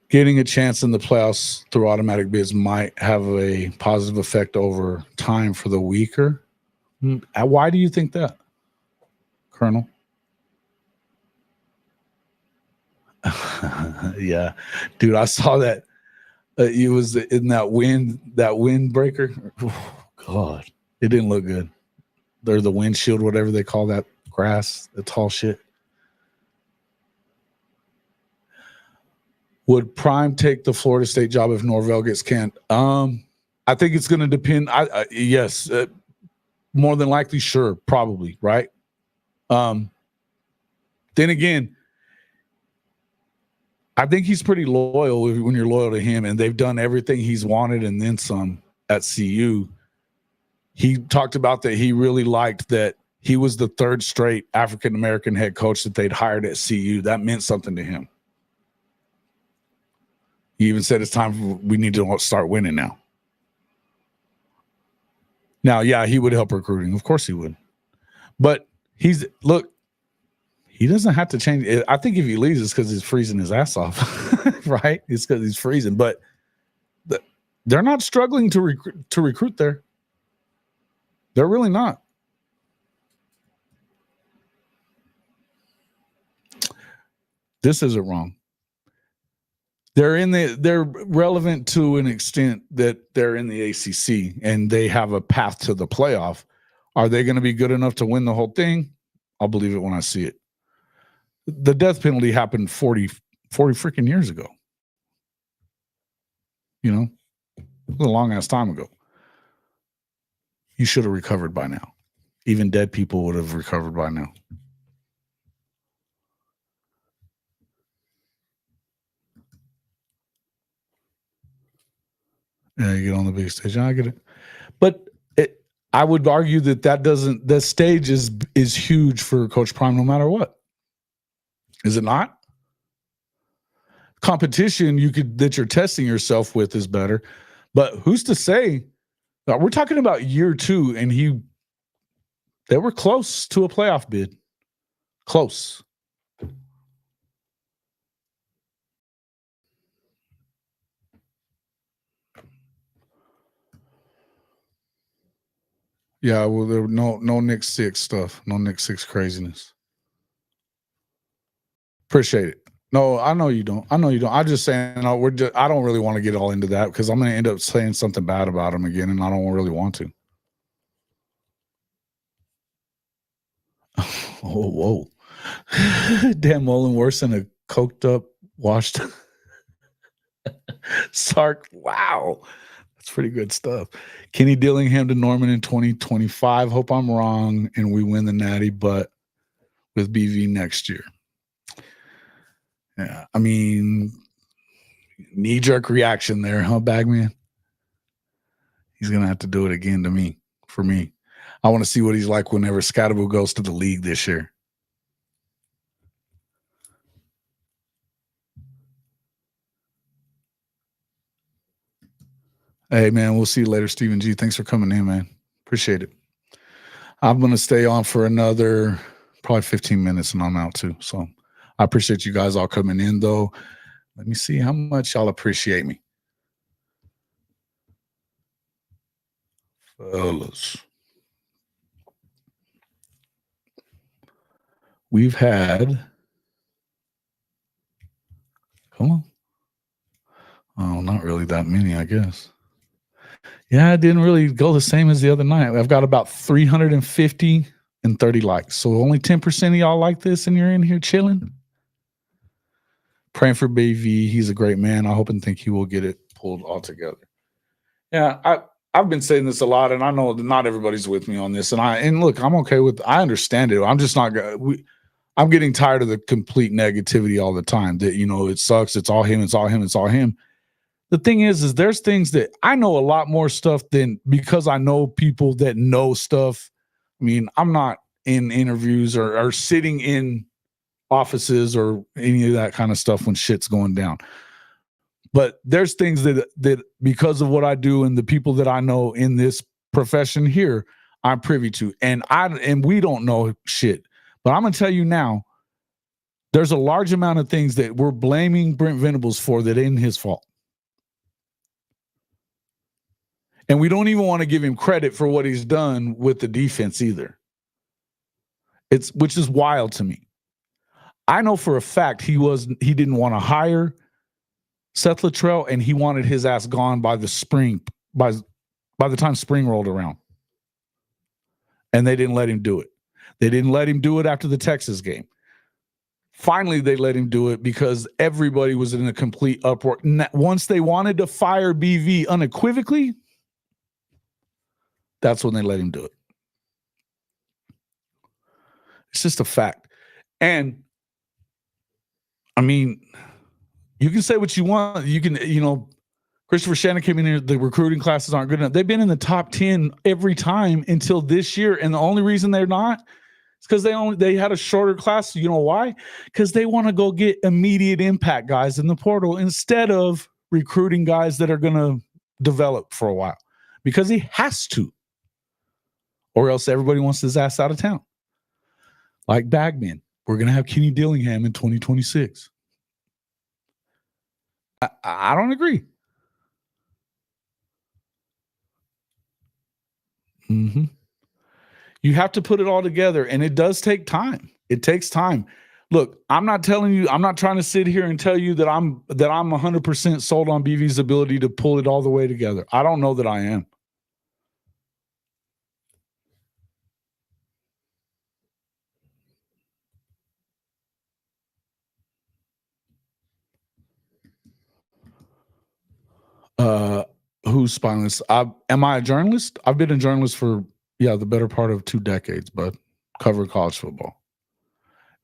Getting a chance in the playoffs through automatic bids might have a positive effect over time for the weaker. Why do you think that, Colonel? Yeah, dude, I saw that. It was in that windbreaker. Oh, God, it didn't look good. They're the windshield, whatever they call that grass, the tall shit. Would Prime take the Florida State job if Norvell gets canned? I think it's going to depend. Yes, more than likely, sure, probably, right? Then again, I think he's pretty loyal when you're loyal to him, and they've done everything he's wanted and then some at CU. He talked about that he really liked that he was the 3rd straight African-American head coach that they'd hired at CU. That meant something to him. He even said it's time we need to start winning now. Now, yeah, he would help recruiting. Of course he would. But he doesn't have to change. I think if he leaves, it's because he's freezing his ass off, right? It's because he's freezing. But they're not struggling to recruit there. They're really not. This isn't wrong. They're relevant to an extent that they're in the ACC and they have a path to the playoff. Are they going to be good enough to win the whole thing? I'll believe it when I see it. The death penalty happened 40 freaking years ago. You know, it was a long ass time ago. You should have recovered by now. Even dead people would have recovered by now. Yeah, you get on the big stage. I get it. But I would argue that stage is huge for Coach Prime no matter what. Is it not? Competition that you're testing yourself with is better. But who's to say? We're talking about year 2, and they were close to a playoff bid. Close. Yeah, well, there were no Nick Six stuff, no Nick Six craziness. Appreciate it. No, I know you don't. I'm just saying, I don't really want to get all into that because I'm going to end up saying something bad about him again, and I don't really want to. Oh, whoa. Dan Mullen worse than a coked up, washed Sark. Wow. That's pretty good stuff. Kenny Dillingham to Norman in 2025. Hope I'm wrong and we win the Natty, but with BV next year. Yeah, I mean, knee-jerk reaction there, huh, Bagman? He's going to have to do it again for me. I want to see what he's like whenever Scatterbo goes to the league this year. Hey, man, we'll see you later, Stephen G. Thanks for coming in, man. Appreciate it. I'm going to stay on for another probably 15 minutes and I'm out too. So I appreciate you guys all coming in, though. Let me see how much y'all appreciate me. Fellas. We've had, come on. Oh, not really that many, I guess. Yeah, it didn't really go the same as the other night. I've got about 350 and 30 likes. So only 10% of y'all like this and you're in here chilling. Praying for BV. He's a great man. I hope and think he will get it pulled all together. Yeah, I've been saying this a lot, and I know that not everybody's with me on this. And look, I'm okay with. I understand it. I'm just not. I'm getting tired of the complete negativity all the time. That it sucks. It's all him. It's all him. It's all him. The thing is there's things that I know a lot more stuff than because I know people that know stuff. I mean, I'm not in interviews or sitting in offices or any of that kind of stuff when shit's going down. But there's things that because of what I do and the people that I know in this profession here, I'm privy to. And we don't know shit. But I'm going to tell you now, there's a large amount of things that we're blaming Brent Venables for that ain't his fault. And we don't even want to give him credit for what he's done with the defense either. Which is wild to me. I know for a fact he didn't want to hire Seth Luttrell, and he wanted his ass gone by the spring, by the time spring rolled around. And they didn't let him do it. They didn't let him do it after the Texas game. Finally, they let him do it because everybody was in a complete uproar. Once they wanted to fire BV unequivocally, that's when they let him do it. It's just a fact. And, I mean, you can say what you want. You can, Christopher Shannon came in here, the recruiting classes aren't good enough. They've been in the top 10 every time until this year. And the only reason they're not is because they had a shorter class. You know why? Because they want to go get immediate impact guys in the portal instead of recruiting guys that are going to develop for a while. Because he has to. or else everybody wants his ass out of town. Like Bagman, we're going to have Kenny Dillingham in 2026. I don't agree. Mm-hmm. You have to put it all together, and it does take time. It takes time. Look, I'm not telling you, I'm not trying to sit here and tell you that I'm 100% sold on BV's ability to pull it all the way together. I don't know that I am. Who's spineless? Am I a journalist? I've been a journalist for the better part of 2 decades, but cover college football.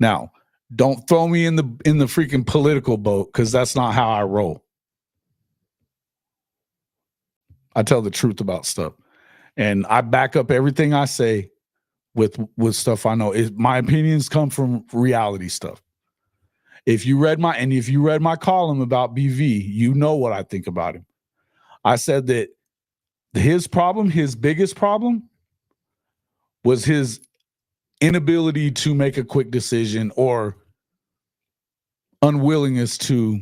Now, don't throw me in the freaking political boat, because that's not how I roll. I tell the truth about stuff, and I back up everything I say with stuff I know. My opinions come from reality stuff. If you read my column about BV, you know what I think about him. I said that his biggest problem, was his inability to make a quick decision, or unwillingness to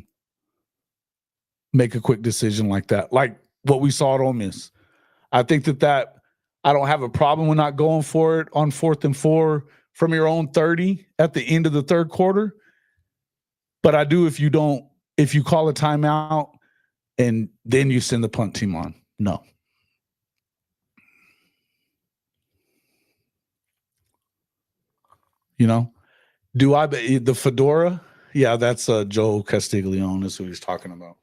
make a quick decision like that, like what we saw at Ole Miss. I think that I don't have a problem with not going for it on 4th and 4 from your own 30 at the end of the third quarter. But I do if you call a timeout and then you send the punt team on. No. Do I the fedora? Yeah, that's Joe Castiglione is who he's talking about.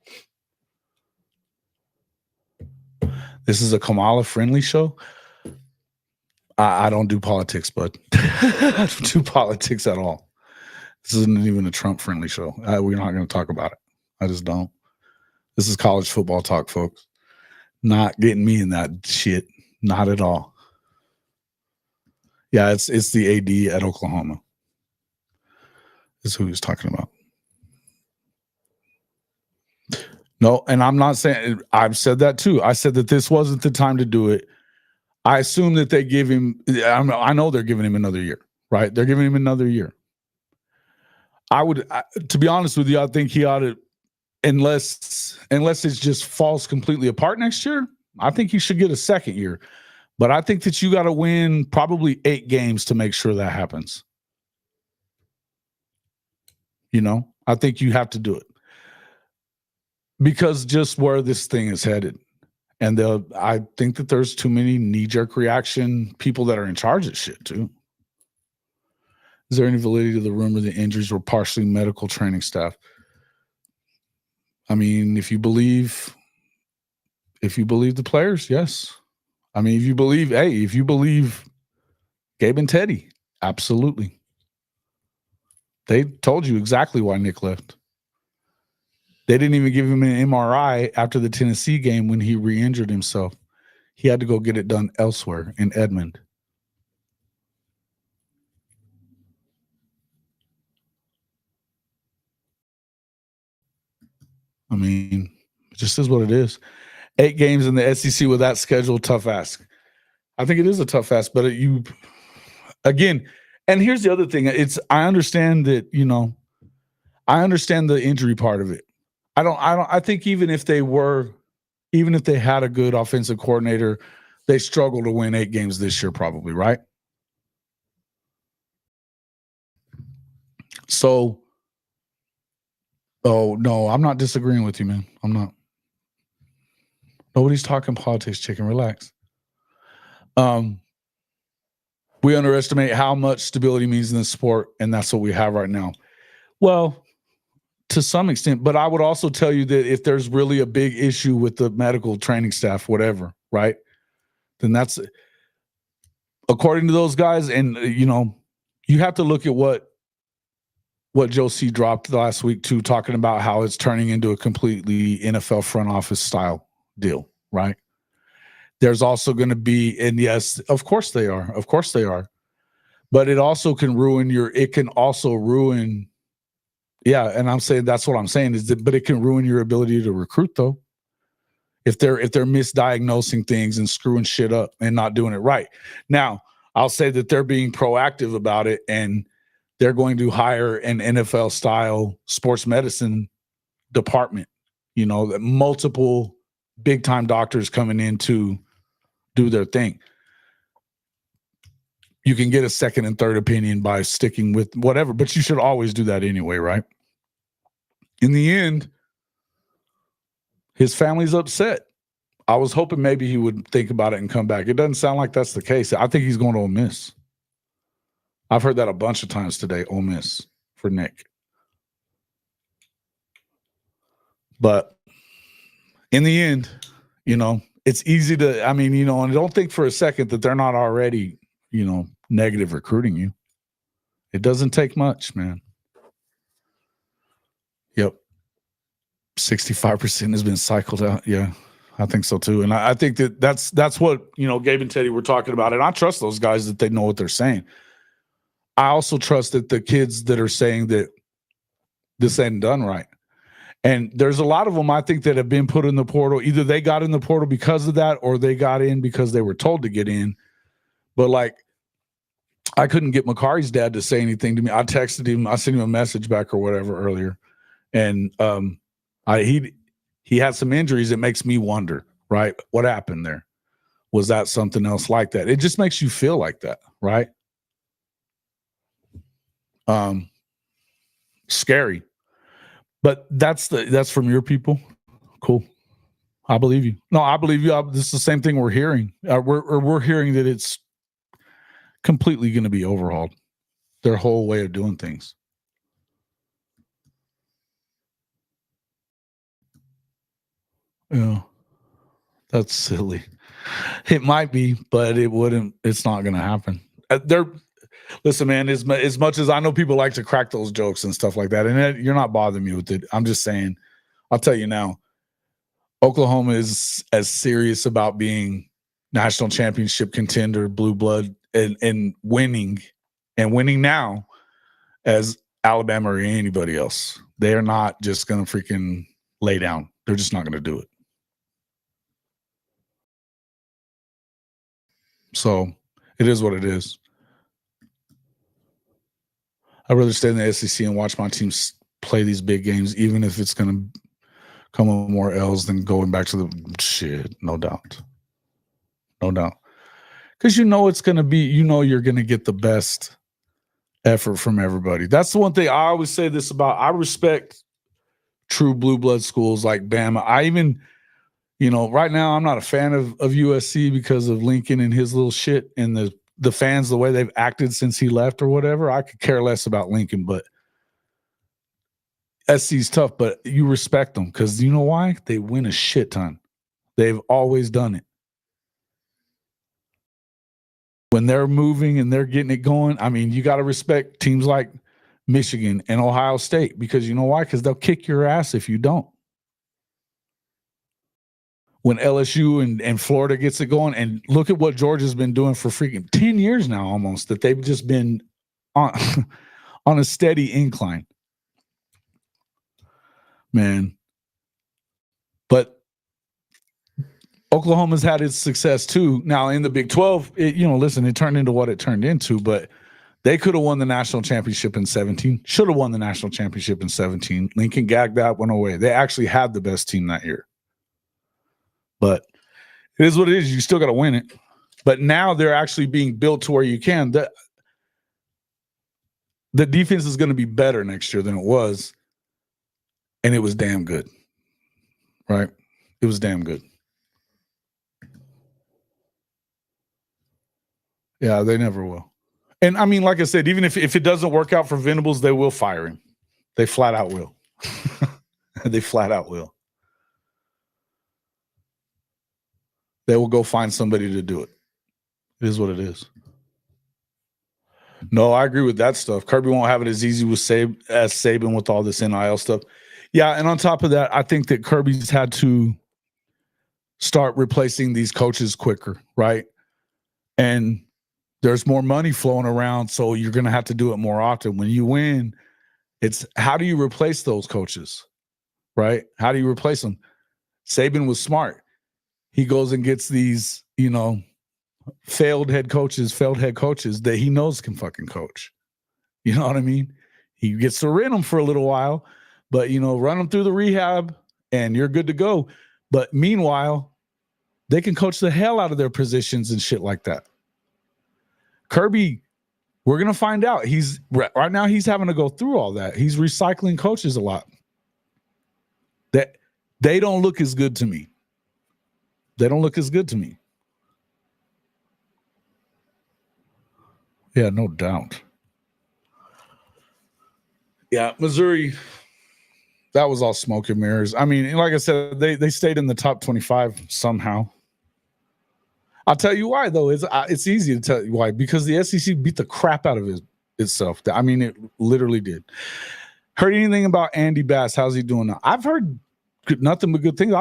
This is a Kamala-friendly show. I don't do politics, but I don't do politics at all. This isn't even a Trump-friendly show. We're not going to talk about it. I just don't. This is college football talk, folks. Not getting me in that shit. Not at all. Yeah, it's the AD at Oklahoma. Is who he's talking about. No, and I'm not saying, I've said that too. I said that this wasn't the time to do it. I assume that they give him, I know they're giving him another year, right? They're giving him another year. To be honest with you, I think he ought to, unless it just falls completely apart next year, I think he should get a second year. But I think that you got to win probably 8 games to make sure that happens. I think you have to do it. Because just where this thing is headed. And I think that there's too many knee-jerk reaction people that are in charge of shit too. Is there any validity to the rumor that injuries were partially medical training staff? I mean, if you believe the players, yes. I mean, if you believe Gabe and Teddy, absolutely. They told you exactly why Nick left. They didn't even give him an MRI after the Tennessee game when he re-injured himself. He had to go get it done elsewhere in Edmond. I mean, it just is what it is. 8 games in the SEC with that schedule, tough ask. I think it is a tough ask, but again, and here's the other thing. I understand that, I understand the injury part of it. I think even if they had a good offensive coordinator, they struggle to win 8 games this year, probably, right? So, oh no, I'm not disagreeing with you, man. I'm not. Nobody's talking politics, chicken. Relax. We underestimate how much stability means in the sport, and that's what we have right now. Well, to some extent, but I would also tell you that if there's really a big issue with the medical training staff, whatever, right, then that's according to those guys. And you have to look at what Joe C dropped last week too, talking about how it's turning into a completely NFL front office style deal, right? There's also going to be, and yes, of course they are, but it also can ruin yeah, and I'm saying that's what I'm saying is that, but it can ruin your ability to recruit though. if they're misdiagnosing things and screwing shit up and not doing it right. Now, I'll say that they're being proactive about it, and they're going to hire an NFL style sports medicine department, multiple big time doctors coming in to do their thing. You can get a second and third opinion by sticking with whatever, but you should always do that anyway, right? In the end, his family's upset. I was hoping maybe he would think about it and come back. It doesn't sound like that's the case. I think he's going to Ole Miss. I've heard that a bunch of times today, Ole Miss for Nick. But in the end, it's easy to, and don't think for a second that they're not already, negative recruiting you. It doesn't take much, man. Yep. 65% has been cycled out. Yeah, I think so too. And I think that's what, Gabe and Teddy were talking about. And I trust those guys that they know what they're saying. I also trust that the kids that are saying that this ain't done right. And there's a lot of them, I think, that have been put in the portal. Either they got in the portal because of that, or they got in because they were told to get in. But I couldn't get Makari's dad to say anything to me. I texted him. I sent him a message back or whatever earlier. And he had some injuries. It makes me wonder, right? What happened there? Was that something else like that? It just makes you feel like that, right? Scary. But that's from your people. Cool. I believe you. No, I believe you. This is the same thing we're hearing. We're hearing that it's completely going to be overhauled. Their whole way of doing things. Yeah, that's silly. It might be, but it wouldn't. It's not going to happen. Listen, man. As much as I know people like to crack those jokes and stuff like that, and you're not bothering me with it. I'm just saying. I'll tell you now. Oklahoma is as serious about being national championship contender, blue blood, and winning now as Alabama or anybody else. They are not just going to freaking lay down. They're just not going to do it. So it is what it is. I'd rather stay in the SEC and watch my teams play these big games, even if it's going to come with more L's than going back to the shit. No doubt. No doubt. Because it's going to be, you're going to get the best effort from everybody. That's the one thing I always say this about. I respect true blue blood schools like Bama. I even, right now I'm not a fan of USC because of Lincoln and his little shit and the fans, the way they've acted since he left or whatever. I could care less about Lincoln, but SC's tough, but you respect them because you know why? They win a shit ton. They've always done it. When they're moving and they're getting it going, you got to respect teams like Michigan and Ohio State because you know why? Because they'll kick your ass if you don't. When LSU and Florida gets it going, and look at what Georgia's been doing for freaking 10 years now almost, that they've just been on a steady incline. Man. But Oklahoma's had its success too. Now in the Big 12, it turned into what it turned into, but they could have won the national championship in 17. Should have won the national championship in 17. Lincoln gagged that one away. They actually had the best team that year. But it is what it is. You still got to win it. But now they're actually being built to where you can. The defense is going to be better next year than it was. And it was damn good. Right? It was damn good. Yeah, they never will. And like I said, even if it doesn't work out for Venables, they will fire him. They flat out will. They flat out will. They will go find somebody to do it. It is what it is. No, I agree with that stuff. Kirby won't have it as easy as Saban with all this NIL stuff. Yeah, and on top of that, I think that Kirby's had to start replacing these coaches quicker, right? And there's more money flowing around, so you're going to have to do it more often. When you win, it's how do you replace those coaches, right? How do you replace them? Saban was smart. he goes and gets these, failed head coaches that he knows can fucking coach. You know what I mean? He gets to rent them for a little while, but, run them through the rehab and you're good to go. But meanwhile, they can coach the hell out of their positions and shit like that. Kirby, we're going to find out. Right now he's having to go through all that. He's recycling coaches a lot. That they don't look as good to me. Yeah, no doubt. Yeah, Missouri, that was all smoke and mirrors. I mean, like I said, they stayed in the top 25 somehow. I'll tell you why, though. It's easy to tell you why. Because the SEC beat the crap out of itself. I mean, it literally did. Heard anything about Andy Bass? How's he doing now? I've heard nothing but good things.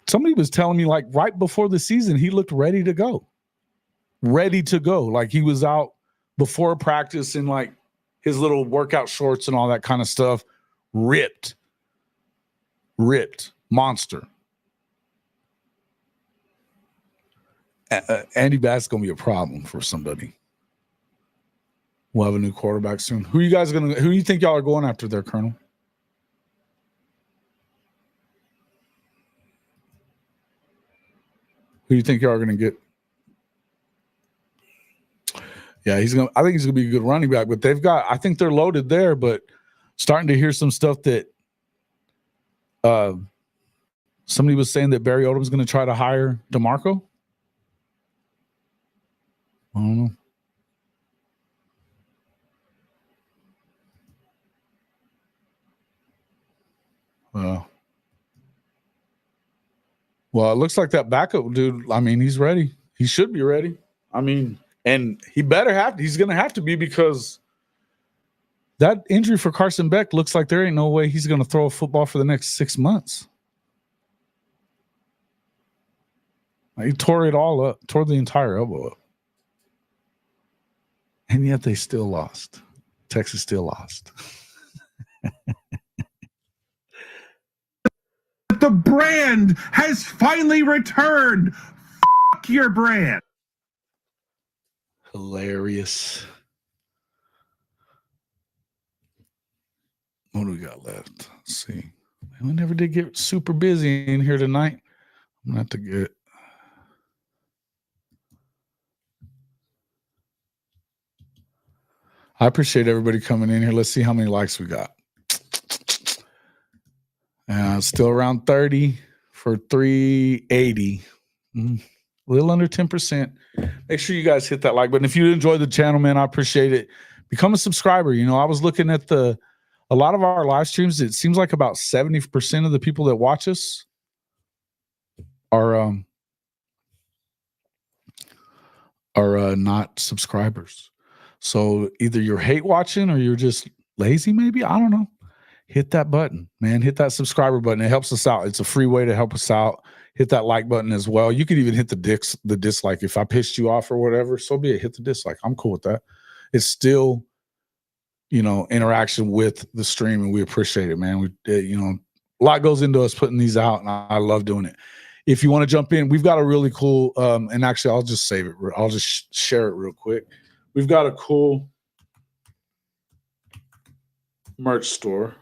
Somebody was telling me, like, right before the season, he looked ready to go. Like, he was out before practice in, like, his little workout shorts and all that kind of stuff. Ripped. Monster. Andy Bass is going to be a problem for somebody. We'll have a new quarterback soon. Who do you think y'all are going after there, Colonel? Who do you think y'all are going to get? Yeah, I think he's going to be a good running back, but I think they're loaded there, but starting to hear some stuff that somebody was saying that Barry Odom's going to try to hire DeMarco. I don't know. Well, it looks like that backup dude, I mean, he's ready. He should be ready. I mean, and he's going to have to be, because that injury for Carson Beck looks like there ain't no way he's going to throw a football for the next 6 months. He tore it all up, tore the entire elbow up. And yet they still lost. Texas still lost. The brand has finally returned. Fuck your brand. Hilarious. What do we got left? Let's see. We never did get super busy in here tonight. I'm going to have to get. I appreciate everybody coming in here. Let's see how many likes we got. Still around 30 for 380. A little under 10%. Make sure you guys hit that like button. If you enjoy the channel, man, I appreciate it. Become a subscriber. I was looking at a lot of our live streams. It seems like about 70% of the people that watch us are not subscribers. So either you're hate watching or you're just lazy, maybe. I don't know. Hit that button, man. Hit that subscriber button. It helps us out. It's a free way to help us out. Hit that like button as well. You could even hit the dislike. If I pissed you off or whatever, so be it. Hit the dislike. I'm cool with that. It's still, interaction with the stream, and we appreciate it, man. A lot goes into us putting these out, and I love doing it. If you want to jump in, we've got a really cool, and actually I'll just save it. I'll just share it real quick. We've got a cool merch store.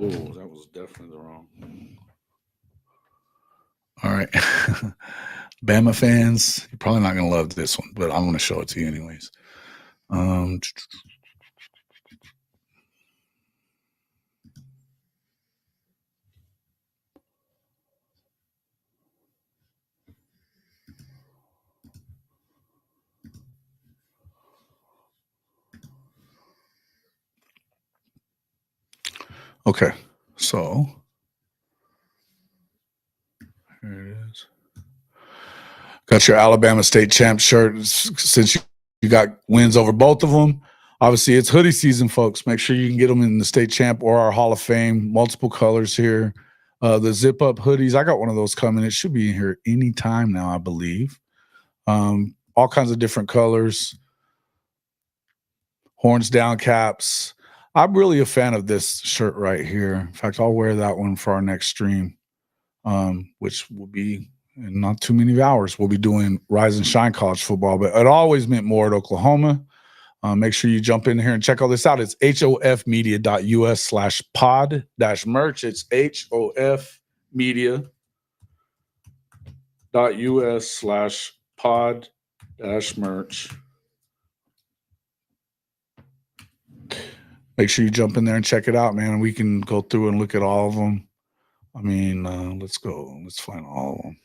Oh, that was definitely the wrong. All right. Bama fans, you're probably not going to love this one, but I'm going to show it to you anyways. Okay, so here it is. Got your Alabama State Champ shirt. Since you got wins over both of them, obviously it's hoodie season, folks. Make sure you can get them in the State Champ or our Hall of Fame. Multiple colors here. The zip up hoodies, I got one of those coming. It should be in here anytime now, I believe. All kinds of different colors. Horns down caps. I'm really a fan of this shirt right here. In fact, I'll wear that one for our next stream, which will be in not too many hours. We'll be doing Rise and Shine college football, but it always meant more at Oklahoma. Make sure you jump in here and check all this out. It's hofmedia.us/pod-merch. It's hofmedia.us/pod-merch. Make sure you jump in there and check it out, man. And we can go through and look at all of them. I mean, let's go. Let's find all of them.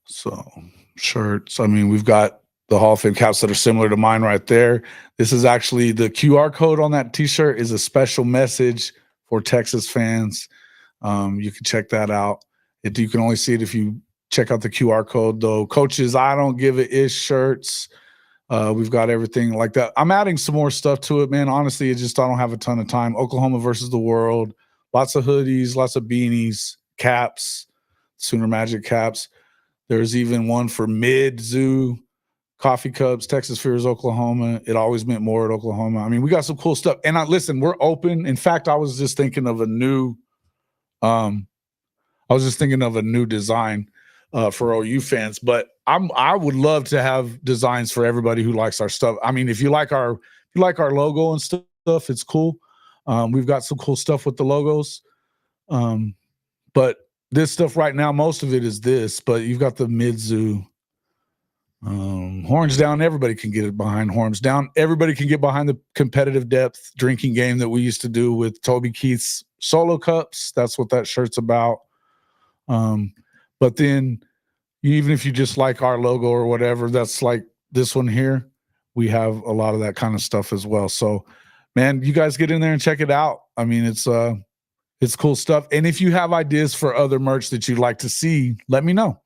So, shirts. I mean, we've got the Hall of Fame caps that are similar to mine right there. This is actually the QR code on that T-shirt is a special message for Texas fans. You can check that out. You can only see it if you check out the QR code, though. Coaches, I don't give a ish shirts. We've got everything like that. I'm adding some more stuff to it, man. Honestly, I don't have a ton of time. Oklahoma versus the world. Lots of hoodies, lots of beanies, caps, Sooner Magic caps. There's even one for mid-zoo coffee cups, Texas Fears, Oklahoma. It always meant more at Oklahoma. I mean, we got some cool stuff. And listen, we're open. In fact, I was just thinking of a new design for OU fans. But I would love to have designs for everybody who likes our stuff. I mean, if you like our logo and stuff, it's cool. We've got some cool stuff with the logos. But this stuff right now, most of it is this, but you've got the mid-zoo. Horns down, everybody can get it behind horns down. Everybody can get behind the competitive depth drinking game that we used to do with Toby Keith's solo cups. That's what that shirt's about. But then even if you just like our logo or whatever, that's like this one here, we have a lot of that kind of stuff as well. So, man, you guys get in there and check it out. I mean, it's cool stuff. And if you have ideas for other merch that you'd like to see, let me know.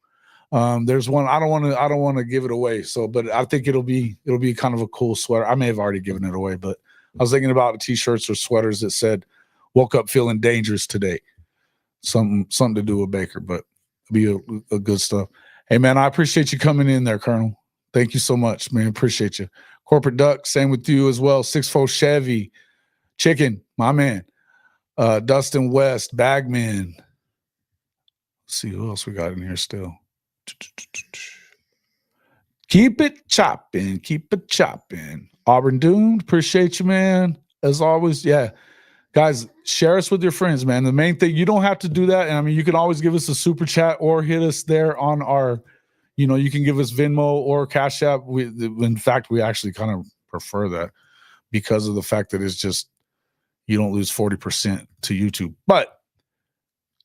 There's one. I don't want to give it away. So, but I think it'll be kind of a cool sweater. I may have already given it away, but I was thinking about t-shirts or sweaters that said "Woke up feeling dangerous today." Something to do with Baker, but it'll be a good stuff. Hey, man, I appreciate you coming in there, Colonel. Thank you so much, man. Appreciate you. Corporate Duck, same with you as well. 6'4" Chevy, Chicken, my man. Dustin West, Bagman. Let's see who else we got in here still. Keep it chopping. Keep it chopping. Auburn Doomed, appreciate you, man. As always, yeah. Guys, share us with your friends, man. The main thing, you don't have to do that. And I mean, you can always give us a super chat or hit us there on our, you can give us Venmo or Cash App. In fact, we actually kind of prefer that because of the fact that it's just, you don't lose 40% to YouTube. But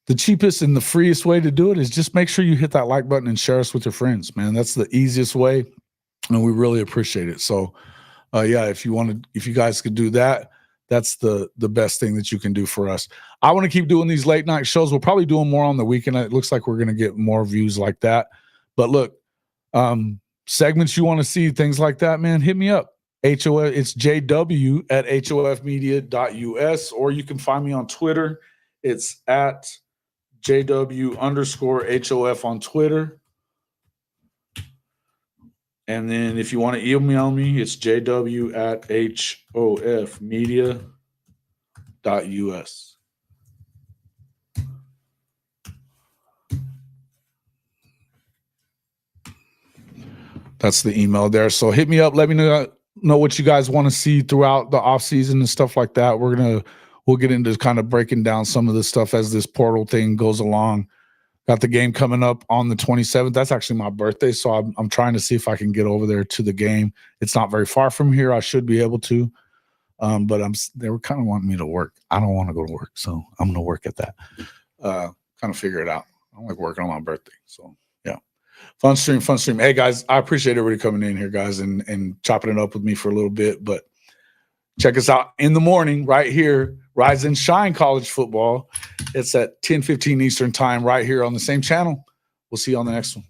the cheapest and the freest way to do it is just make sure you hit that like button and share us with your friends, man. That's the easiest way, and we really appreciate it. So, yeah, if you guys could do that, that's the best thing that you can do for us. I want to keep doing these late night shows. We'll probably do them more on the weekend. It looks like we're going to get more views like that. But look, segments you want to see, things like that, man, hit me up. HOF, it's jw@hofmedia.us, or you can find me on Twitter. It's at JW_HOF on Twitter. And then if you want to email me, it's jw@hofmedia.us. That's the email there. So hit me up. Let me know what you guys want to see throughout the off season and stuff like that. We'll get into kind of breaking down some of the stuff as this portal thing goes along. Got the game coming up on the 27th. That's actually my birthday, so I'm trying to see if I can get over there to the game. It's not very far from here. I should be able to, but they were kind of wanting me to work. I don't want to go to work, so I'm going to work at that. Kind of figure it out. I don't like working on my birthday, so yeah. Fun stream. Hey, guys, I appreciate everybody coming in here, guys, and chopping it up with me for a little bit, but check us out in the morning right here, Rise and Shine College Football. It's at 10:15 Eastern time right here on the same channel. We'll see you on the next one.